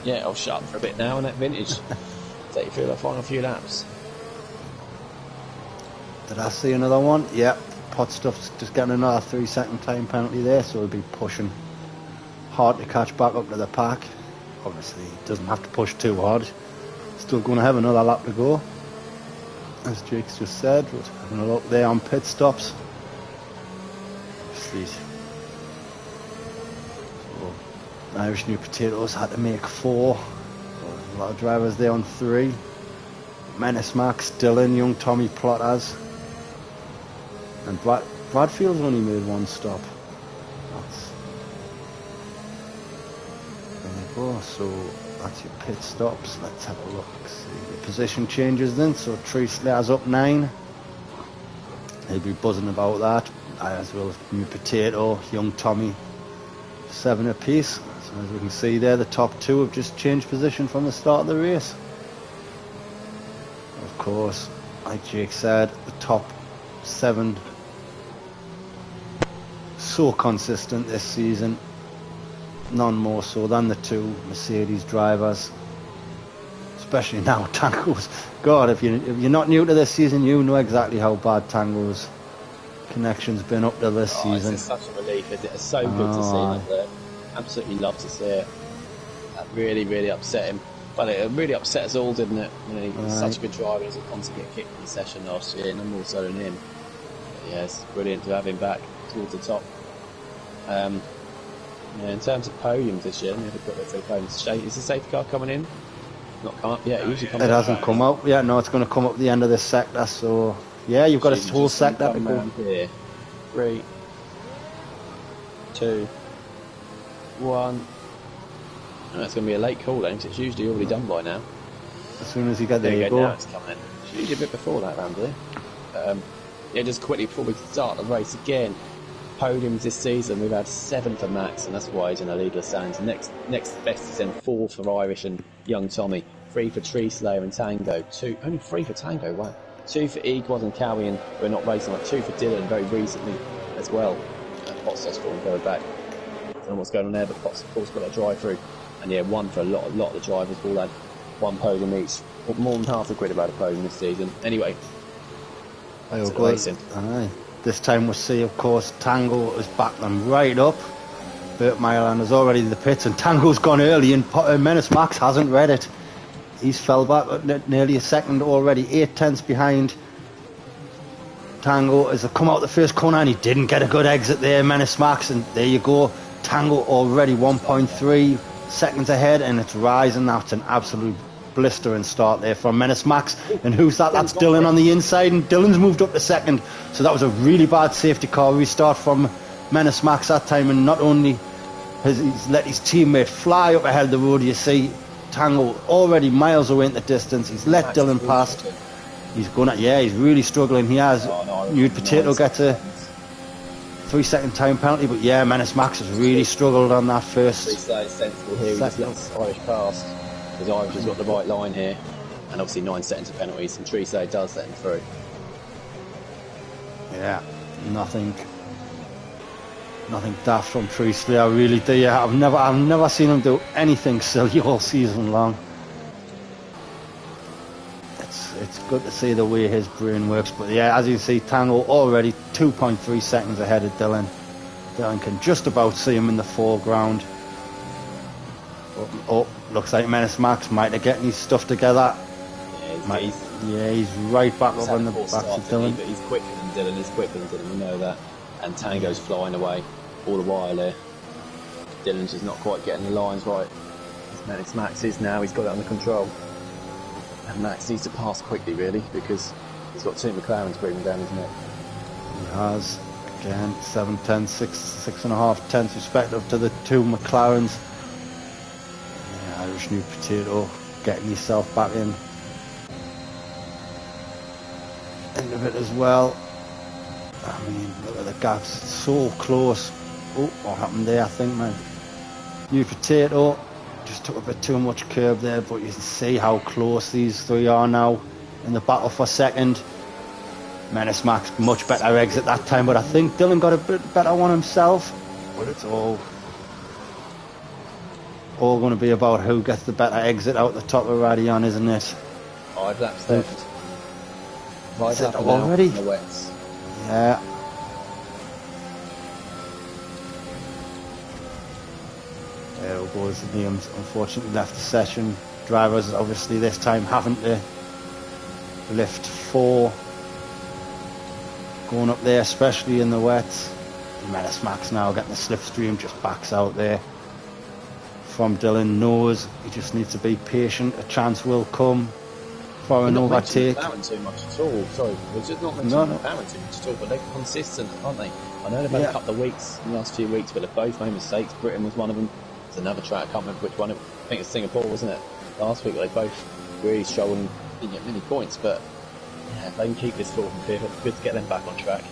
yeah, I'll shut up for a bit now on that vintage. Take you through the final few laps. Did I see another one? Yep. Pot Stuff's just getting another 3-second time penalty there, so he'll be pushing hard to catch back up to the pack. Obviously, he doesn't have to push too hard. Still going to have another lap to go. As Jake's just said, we're having a look there on pit stops. Obviously, so Irish New Potatoes had to make 4. A lot of drivers there on 3. Menace Max, Dylan, Young Tommy, Plotters. And Bradfield's only made 1 stop. There you go, so that's your pit stops. Let's have a look. See the position changes then. So Tree Slayer's up 9. He'll be buzzing about that. As well as New Potato, Young Tommy, 7 apiece. So as we can see there, the top 2 have just changed position from the start of the race. Of course, like Jake said, the top 7 so consistent this season, none more so than the 2 Mercedes drivers, especially now Tango's. God, if you're not new to this season, you know exactly how bad Tango's connection's been up to this season. It's such a relief, isn't it? It's so good to see him up there. Absolutely love to see it. That really, really upset him. But it really upset us all, didn't it? You know, he was such a good driver. He was a constant get kicked in the session last year, no more so than him. But yeah, it's brilliant to have him back towards the top. Yeah, in terms of podiums this year, let me have a quick look for the podiums. Is the safety car coming in? Not come up? Yeah, it usually comes up. It hasn't come up. Yeah, no, it's going to come up at the end of this sector. So, yeah, you've got a whole sector to go. Here. 3, 2, 1. Oh, it's going to be a late call then, because it's usually already done by now. As soon as you get there, you you go. Now it's coming in. It's usually a bit before that round here. Yeah, just quickly before we start the race again. Podiums this season, we've had 7 for Max, and that's why he's in a leader stands. Next best is then 4 for Irish and Young Tommy, 3 for Tree Slayer and Tango, 2 only 3 for Tango, wow. 2 for Egwad and Cowie, and we're not racing, like 2 for Dylan very recently as well. Potts has fallen going back. I don't know what's going on there, but Potts of course got a drive through. And yeah, 1 for a lot of the drivers all had 1 podium each. More than half a quid about a podium this season. Anyway, Aye. This time we'll see, of course, Tango has backed them right up. Bert Myland is already in the pits, and Tango's gone early, and Menace Max hasn't read it. He's fell back nearly a second already, 8/10 behind Tango as they come out the first corner, and he didn't get a good exit there, Menace Max, and there you go. Tango already 1.3 seconds ahead, and it's rising. That's an absolute blistering start there from Menace Max. And who's that? That's Dylan on the inside, and Dylan's moved up to second. So that was a really bad safety car restart from Menace Max that time, and not only has he's let his teammate fly up ahead of the road, you see Tango already miles away in the distance. He's let Dylan past. He's gonna, yeah, he's really struggling. He has. Nude Potato gets a 3-second time penalty, but yeah, Menace Max has really struggled on that first. Sensible here. He just lets Irish past. Because Irish has got the right line here, and obviously 9 seconds of penalties, and Tree Slayer does let him through. Yeah, nothing daft from Tree Slayer, really. I've never seen him do anything silly all season long. It's good to see the way his brain works, but yeah, as you see, Tango already 2.3 seconds ahead of Dylan. Dylan can just about see him in the foreground. Oh, looks like Menace Max might have getting his stuff together. Yeah, he's right back up on the back of Dylan. But he's quicker than Dylan, we know that. And Tango's flying away all the while there. Dylan's just not quite getting the lines right. Menace Max is now, he's got it under control. And Max needs to pass quickly, really, because he's got 2 McLarens breathing down his neck. He has. Again, 7/10, 6.5 respective to the 2 McLarens. Yeah, Irish New Potato getting yourself back in. End of it as well. I mean, look at the gaps, so close. Oh, what happened there, I think, man? New Potato just took a bit too much curb there, but you can see how close these 3 are now. in the battle for second. Menace Max, much better exit that time, but I think Dylan got a bit better one himself. But it's all going to be about who gets the better exit out the top of Radion, isn't it? 5 laps left. 5 laps already? In the wets. Yeah. There goes Liam's unfortunately left the session. Drivers obviously this time having to lift 4 going up there, especially in the wets. Menace Max now getting the slipstream, just backs out there from Dylan. Knows he just needs to be patient, a chance will come for an overtake. They're not too much at all. Sorry, we're just not mentioning McLaren too much at all, but they're consistent, aren't they? I know they've had a couple of weeks in the last few weeks, but they've both made mistakes. Britain was one of them. There's another track, I can't remember which one. I think it's Singapore, wasn't it? Last week, they both really struggled and didn't get many points, but yeah, if they can keep this 4th and 5th, it's good to get them back on track.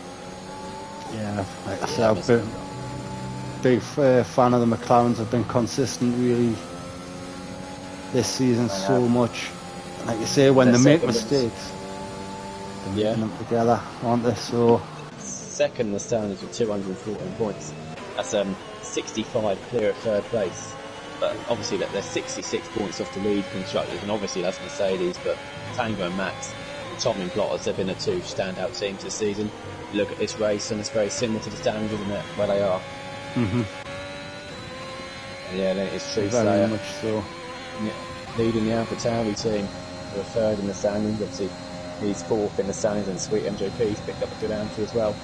Yeah, like I said, I've been big fan of the McLarens. Have been consistent really this season so much. Like you say, when they make mistakes, they're making them together, aren't they? So second in the standings with 214 points. That's 65 clear at 3rd place. But obviously they're 66 points off the lead constructors, and obviously that's Mercedes, but Tango and Max, Tom and Plotters, they've been the 2 standout teams this season. You look at this race and it's very similar to the standings, isn't it, where they are? Yeah, it's true. Very much so. Yeah, leading the AlphaTauri team, who are 3rd in the standings. Obviously he's 4th in the standings, and Sweet MJP's picked up a good entry as well.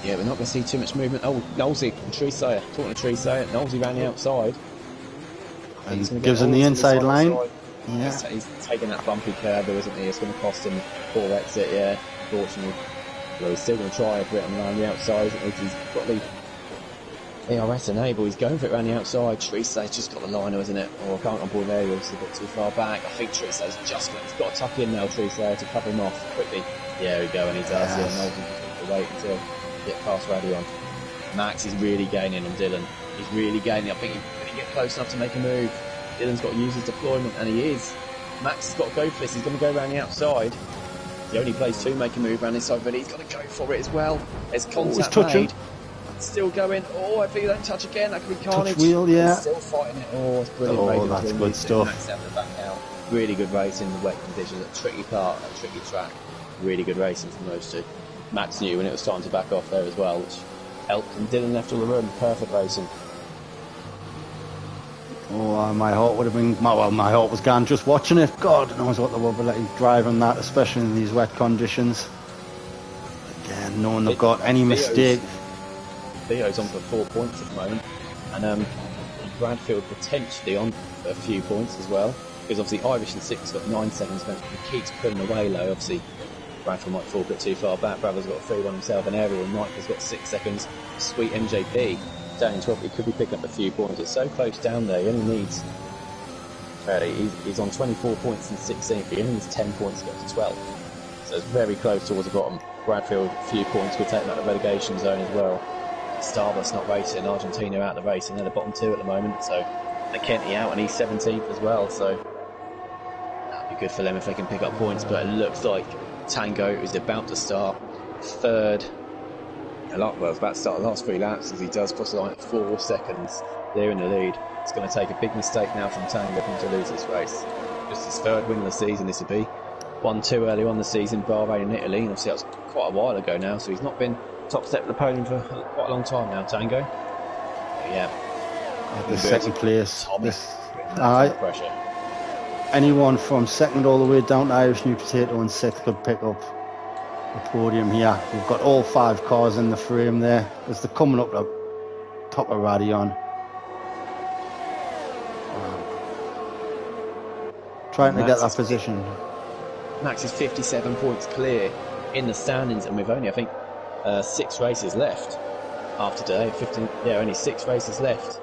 Yeah, we're not going to see too much movement. Oh, Knowlesy and Treesayer. Talking to Treesayer, Knowlesy ran the outside. And gives him the inside line. Yeah. He's taking that bumpy curve, though, isn't he? It's going to cost him poor exit, yeah, unfortunately. Well, he's still going to try a bit around the outside. He's got the ERS enabled. He's going for it around the outside. Treesayer's just got the liner, isn't it? Or can't on board there. He's obviously a bit too far back. I think Treesayer's just got. He's got to tuck in now, Treesayer, to cover him off quickly. Yeah, there we go, and he does. Yeah, Knowlesy just needs to wait until get past Radion. Max is really gaining on Dylan. He's really gaining. I think he's going to get close enough to make a move. Dylan's got to use his deployment, and he is. Max has got to go for this. He's going to go around the outside. He only plays 2, make a move around this side, but he's got to go for it as well. There's contact made. Still going. Oh, if he don't touch again, that could be carnage. Touch wheel, yeah. He's still fighting it. Oh, it's brilliant. Oh, that's good stuff. Max having to back out. Really good race in the wet conditions. A tricky part, a tricky track. Really good racing from those 2. Max knew when it was starting to back off there as well, which helped, and Dylan left all the room. Perfect racing. Oh, my heart would have been, well, my heart was gone just watching it. God knows what they would be like driving that, especially in these wet conditions. Again, knowing they've got any mistake. Theo's on for 4 points at the moment, and Bradfield potentially on for a few points as well, because obviously Irish in 6 got 9 seconds, but he keeps pulling away low. Obviously Bradfield might fall a bit too far back. Bradfield's got a 3-1 himself, and Ariel Knight has got 6 seconds. Sweet MJP down in 12th. He could be picking up a few points. It's so close down there. He only needs he's on 24 points in 16th. He only needs 10 points to get to 12th. So it's very close towards the bottom. Bradfield, a few points could take him out of the relegation zone as well. Starbucks not racing. Argentina out of the race, and they're the bottom 2 at the moment. So they're Kenty out, and he's 17th as well. So that'd be good for them if they can pick up points. But it looks like Tango is about to start 3rd. Well, it's about to start the last 3 laps as he does cross the line at 4 seconds. They're in the lead. It's going to take a big mistake now from Tango to lose this race. Just his 3rd win of the season, this would be. 1-2 early on the season, Bahrain in Italy, and obviously that was quite a while ago now, so he's not been top step of the podium for quite a long time now, Tango. But yeah. The second place. Pressure. Anyone from 2nd all the way down to Irish New Potato and 6th could pick up the podium here. We've got all 5 cars in the frame there as they're coming up the top of Radion. Trying to get that position. Max is 57 points clear in the standings, and we've only, I think, 6 races left after today. Only 6 races left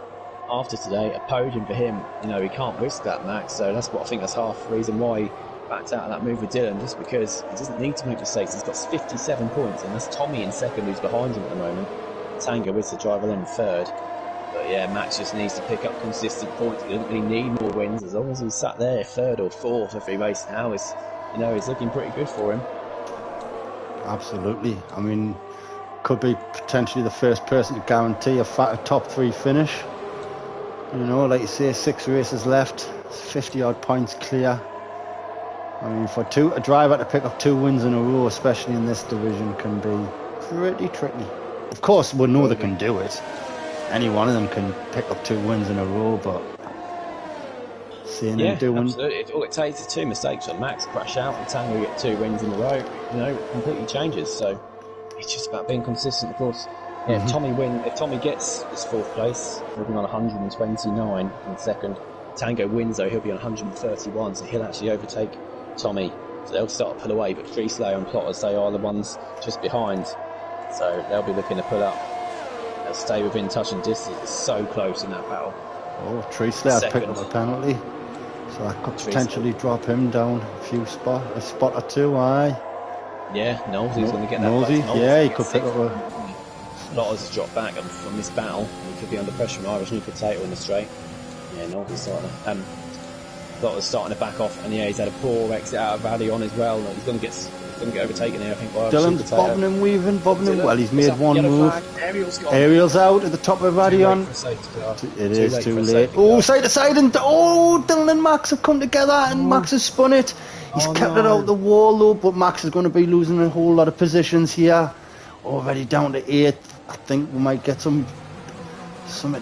after today. A podium for him, he can't risk that, Max. So that's what I think that's half the reason why he backed out of that move with Dylan, just because he doesn't need to make mistakes. He's got 57 points, and that's Tommy in 2nd who's behind him at the moment. Tango is the driver then in 3rd. But yeah, Max just needs to pick up consistent points. He doesn't really need more wins as long as he's sat there 3rd or 4th every race now. You know, it's looking pretty good for him. Absolutely. I mean, could be potentially the first person to guarantee a top 3 finish. You know, like you say, 6 races left, 50 odd points clear. I mean, for a driver to pick up 2 wins in a row, especially in this division, can be pretty tricky. Of course, we know they can do it. Any one of them can pick up 2 wins in a row, but seeing them doing... absolutely. All it takes is 2 mistakes on Max, crash out, and Tango get 2 wins in a row. You know, it completely changes. So it's just about being consistent, of course. Yeah, if Tommy gets his 4th place, he'll be on 129 in second. Tango wins though, he'll be on 131, so he'll actually overtake Tommy. So they'll start to pull away, but Tree Slayer and Plotters, they are the ones just behind. So they'll be looking to pull up. They'll stay within touching distance. It's so close in that battle. Oh, Tree Slayer's picked up a penalty. So that could potentially drop him down a spot or 2, aye. Yeah, Knowlesy's going to get that. Knowlesy, yeah, he could pick up a... Plotters has dropped back from this battle. He could be under pressure from Irish New Potato in the straight. Yeah, Knowlesy's starting to... Plotters starting to back off, and yeah, he's had a poor exit out of Rally on as well. He's going to get overtaken here, I think. Dylan's bobbing and weaving, well, he's made one move. Ariel's out at the top of Radion. It is too late. Oh, side to side, and Dylan and Max have come together, and Max has spun it. He's kept it out the wall though, but Max is going to be losing a whole lot of positions here. Already down to 8th. I think we might get something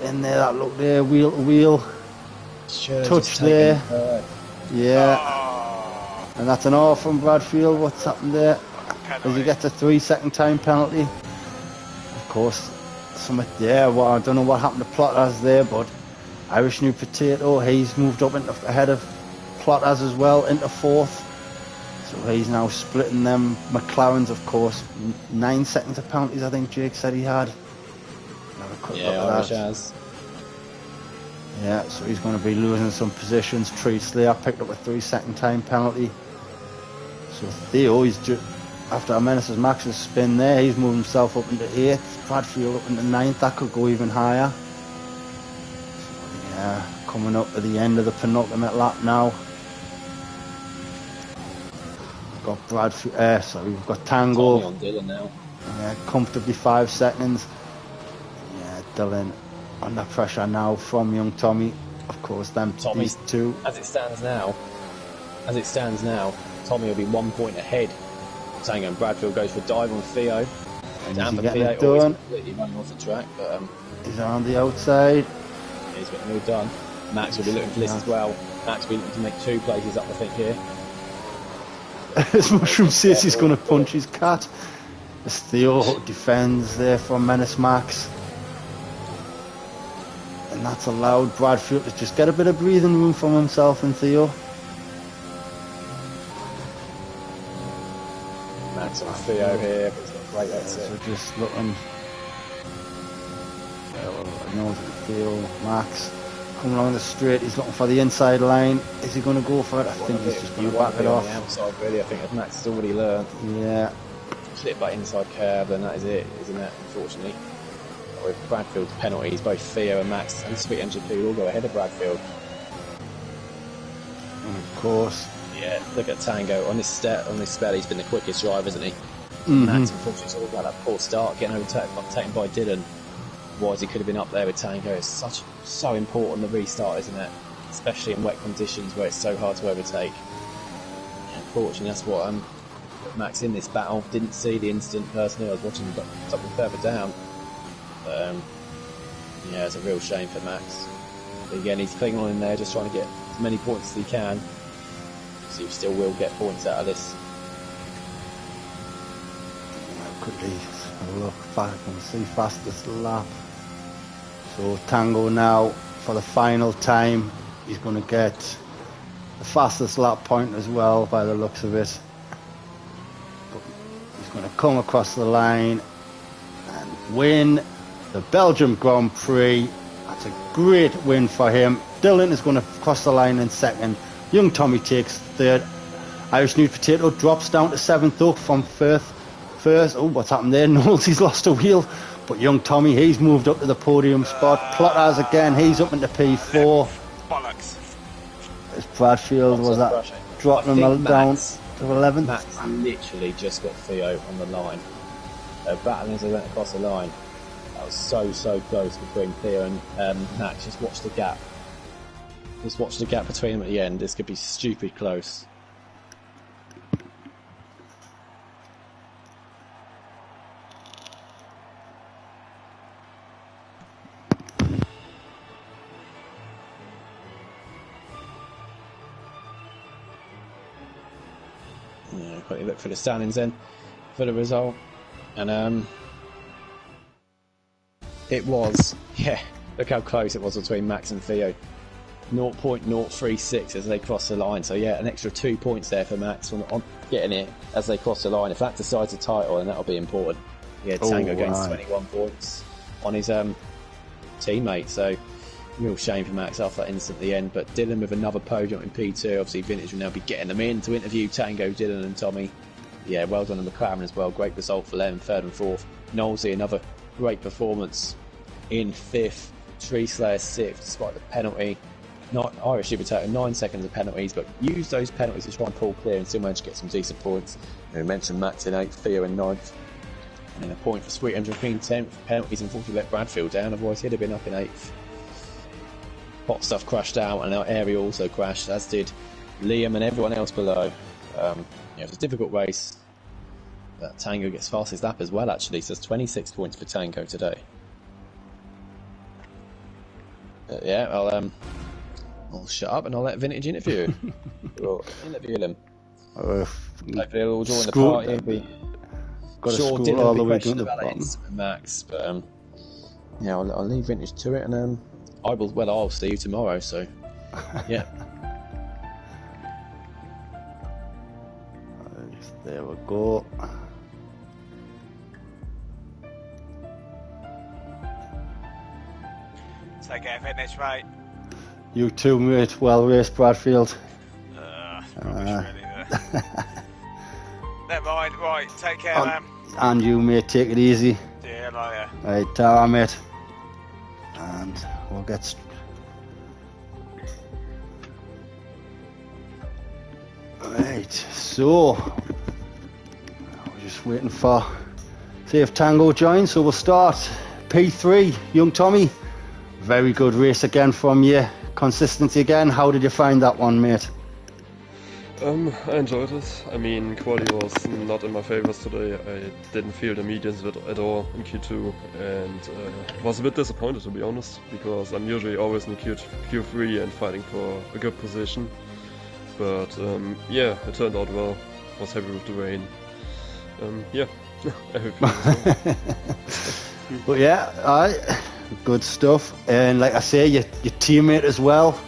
in there. That look there, wheel to wheel. Touch there. Yeah. And that's an R from Bradfield. What's happened there? Does he get a 3-second time penalty? Of course, well, I don't know what happened to Plotters there, but Irish New Potato, he's moved up ahead of Plotters as well into 4th. So he's now splitting them. McLaren's, of course, 9 seconds of penalties, I think Jake said he had. Irish has. Yeah, so he's going to be losing some positions. Tree Slayer picked up a 3-second time penalty. So Theo, after Menace's Max's spin there, he's moved himself up into 8th. Bradfield up into 9th. That could go even higher. So, yeah, coming up to the end of the penultimate lap now. We've got we've got Tango. On Dylan now. Yeah, comfortably 5 seconds. Yeah, Dylan under pressure now from young Tommy. Of course, these 2. As it stands now, Tommy will be 1 point ahead. Tango and Bradfield goes for a dive on Theo. And he's getting it done. Completely running off the track, but he's on the outside. He's getting it all done. Max will be looking for this as well. Max will be looking to make 2 places up, I think, here. As Mushroom says he's going to punch his cat. As Theo defends there from Menace Max. And that's allowed Bradfield to just get a bit of breathing room from himself and Theo. Max and Theo here, but he's got a great exit. So just looking. Theo, Max. Coming along the straight, he's looking for the inside line. Is he going to go for it? I think he's just going to back it off. On the outside, really. I think as Max has already learned. Yeah. Slip that inside curve, then that is it, isn't it? Unfortunately. With Bradfield's penalties, both Theo and Max and Sweet MGP all go ahead of Bradfield. And of course. Yeah, look at Tango on this spell. He's been the quickest driver, isn't he? Max, unfortunately, it's all about that poor start, getting overtaken by Dylan. Otherwise, he could have been up there with Tango. It's so important the restart, isn't it? Especially in wet conditions where it's so hard to overtake. Unfortunately, that's what Max in this battle didn't see the instant. Personally, I was watching something further down. Yeah, it's a real shame for Max. But again, he's clinging on in there, just trying to get as many points as he can. So he still will get points out of this. Quickly look back and see fastest lap. So Tango now, for the final time, he's going to get the fastest lap point as well, by the looks of it. But he's going to come across the line and win the Belgium Grand Prix. That's a great win for him. Dylan is going to cross the line in second. Young Tommy takes third. Irish New Potato drops down to 7th up from first. Oh, what's happened there? Knowles, he's lost a wheel. But young Tommy, he's moved up to the podium spot. Plotters again, he's up into P4. Bollocks. As Bradfield was that dropping him down. to 11th. Max literally just got Theo on the line. Battling as they went across the line. That was so close between Theo and Max. Just watch the gap. Just watch the gap between them at the end. This could be stupid close. Yeah, quickly look for the standings then for the result, and it was, look how close it was between Max and Theo. 0.036 as they cross the line. So yeah, an extra 2 points there for Max on getting it as they cross the line. If that decides the title, then that'll be important. Yeah, Tango gains 21 points on his teammate. So real shame for Max after that instant at the end. But Dylan with another podium in P2. Obviously Vintage will now be getting them in to interview Tango, Dylan and Tommy. Yeah, well done to McLaren as well. Great result for them, 3rd and 4th. Knowlesy, another great performance in 5th. Tree Slayer 6th, despite the penalty. Not Irish Libertator, 9 seconds of penalties, but use those penalties to try and pull clear and still manage to get some decent points. We mentioned Max in 8th, Theo in 9th. And a point for Sweet Andrew Queen 10th. Penalties unfortunately let Bradfield down, otherwise he'd have been up in 8th. Hot Stuff crashed out, and our area also crashed, as did Liam and everyone else below. It was a difficult race. Tango gets fastest lap as well, actually, so it's 26 points for Tango today. Yeah, I'll shut up and I'll let Vintage interview. We'll interview them. Hopefully they'll all join the party. Sure, Dylan will be questioning about instant Max, but yeah, I'll leave Vintage to it, and I'll see you tomorrow. So yeah. There we go. Take care, Vintage, mate. You too, mate. Well raced, Bradfield. Rubbish, really, never mind. Right, take care, man. And you, mate. Take it easy. Yeah, later. Right, ta-ra, mate. And we'll get... Right, so... We're just waiting for... See if Tango joins, so we'll start. P3, Young Tommy. Very good race again from you. Consistency again. How did you find that one, mate? I enjoyed it. I mean, quality was not in my favors today. I didn't feel the medians at all in Q2, and was a bit disappointed, to be honest, because I'm usually always in Q3 and fighting for a good position. But yeah, it turned out well. Was happy with the rain. Yeah, I hope you know. But yeah, good stuff. And like I say, your teammate as well,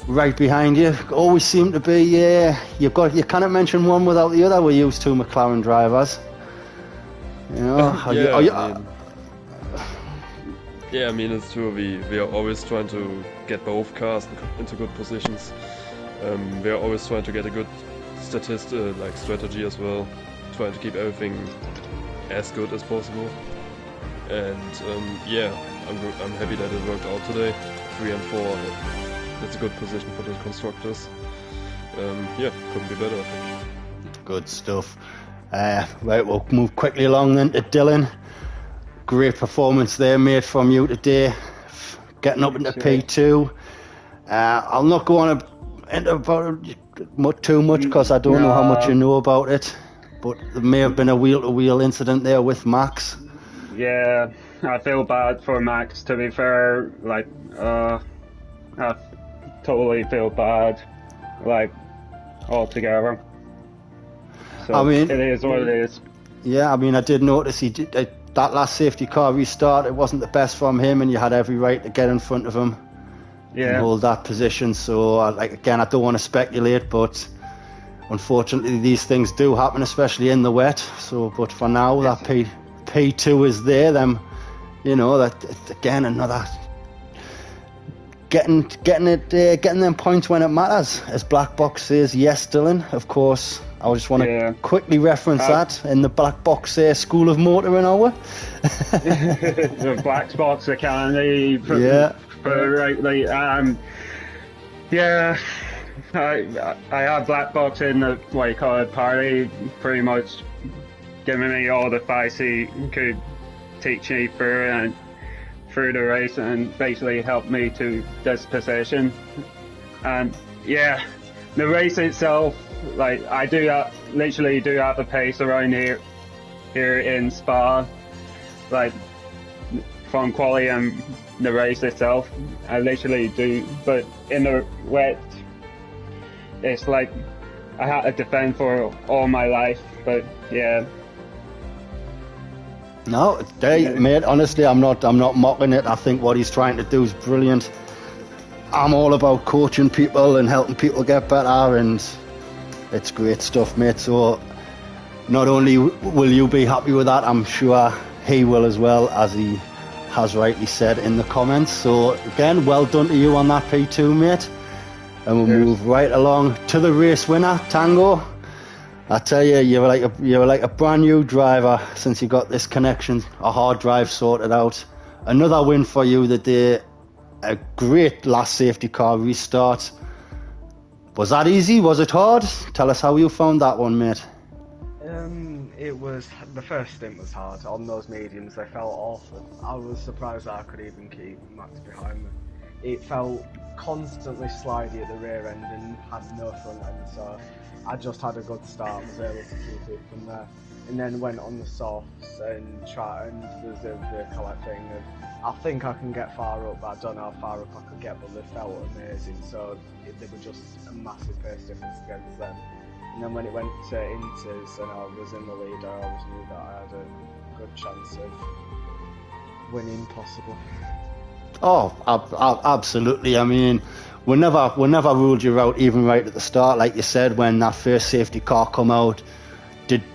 right behind you. Always seem to be. You cannot mention one without the other. We use two McLaren drivers. You know. Yeah, I mean it's true. We are always trying to get both cars into good positions. We are always trying to get a good strategy as well. Trying to keep everything as good as possible. And yeah, I'm happy that it worked out today. 3 and 4, that's a good position for the constructors. Yeah, couldn't be better, I think. Good stuff. Right, we'll move quickly along then to Dylan. Great performance there, mate, from you today. Getting up into P2. I'll not go on about it too much because I don't know how much you know about it. But there may have been a wheel-to-wheel incident there with Max. Yeah, I feel bad for Max, to be fair. Like, I totally feel bad, like, altogether. So, I mean, it is what it is. Yeah, I mean, I did notice that last safety car restart, it wasn't the best from him, and you had every right to get in front of him and hold that position. So, again, I don't want to speculate, but unfortunately these things do happen, especially in the wet. So, but for now, that P2 is there. Them, you know, that again another getting them points when it matters, as Black Box says. Yes, Dylan. Of course, I just want to quickly reference that in the Black Box School of Motoring hour. The Black Box Academy. Yeah. I had black box in the what you call it party, pretty much giving me all the advice he could teach me through the race, and basically helped me to this position. And yeah, the race itself, like I literally do have the pace around here in Spa, like from quali and the race itself, I literally do. But in the wet, it's like I had to defend for all my life. But yeah. No, mate. Honestly, I'm not mocking it. I think what he's trying to do is brilliant. I'm all about coaching people and helping people get better, and it's great stuff, mate. So not only will you be happy with that, I'm sure he will as well, as he has rightly said in the comments. So again, well done to you on that P2, mate. And we'll move right along to the race winner, Tango. I tell you, you're like a brand new driver since you got this connection, a hard drive sorted out. Another win for you the day. A great last safety car restart. Was that easy? Was it hard? Tell us how you found that one, mate. It was, the first stint was hard. On those mediums, they felt awful. I was surprised that I could even keep Max behind me. It felt constantly slidey at the rear end and had no front end, so I just had a good start, was able to keep it from there. And then went on the softs and there's the collect thing of, I think I can get far up, but I don't know how far up I could get, but they felt amazing, so they were just a massive pace difference against them. And then when it went to Inters and I was in the lead, I always knew that I had a good chance of winning, possible. Oh, absolutely. I mean, we never ruled you out, even right at the start. Like you said, when that first safety car come out,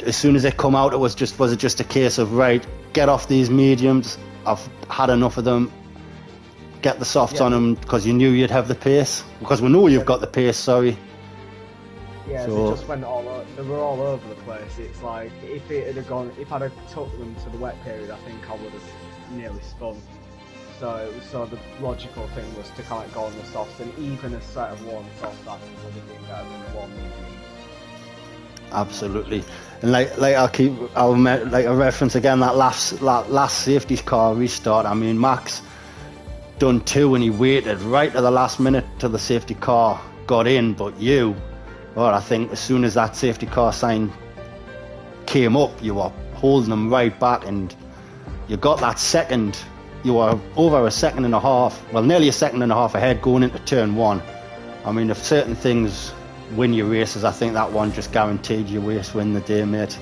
as soon as it come out, was it just a case of, right, get off these mediums, I've had enough of them, get the softs on them, because you knew you'd have the pace, because we know you've got the pace, sorry. Yeah, so they just went they were all over the place. It's like, if I'd have took them to the wet period, I think I would have nearly spun. So the logical thing was to kind of go on the softs, and even a set of one soft, I think would have been better than one medium. Absolutely. And I'll reference again that last safety car restart. I mean, Max done two and he waited right to the last minute till the safety car got in, but I think as soon as that safety car sign came up, you were holding them right back, and you got that second. You were over a second and a half, well, nearly a second and a half ahead going into turn one. I mean, if certain things win your races, I think that one just guaranteed your race win the day, mate.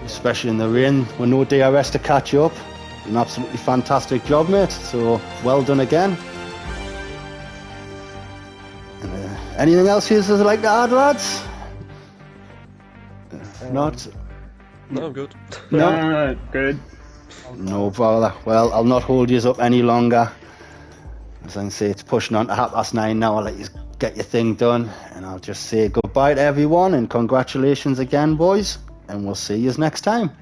Especially in the rain with no DRS to catch you up. An absolutely fantastic job, mate. So well done again. Anything else you'd like to add, lads? Not? No, I'm good. No, good. No bother. Well, I'll not hold you up any longer. As I say, it's pushing on to 9:30 now. I'll let you get your thing done, and I'll just say goodbye to everyone and congratulations again, boys, and we'll see you next time.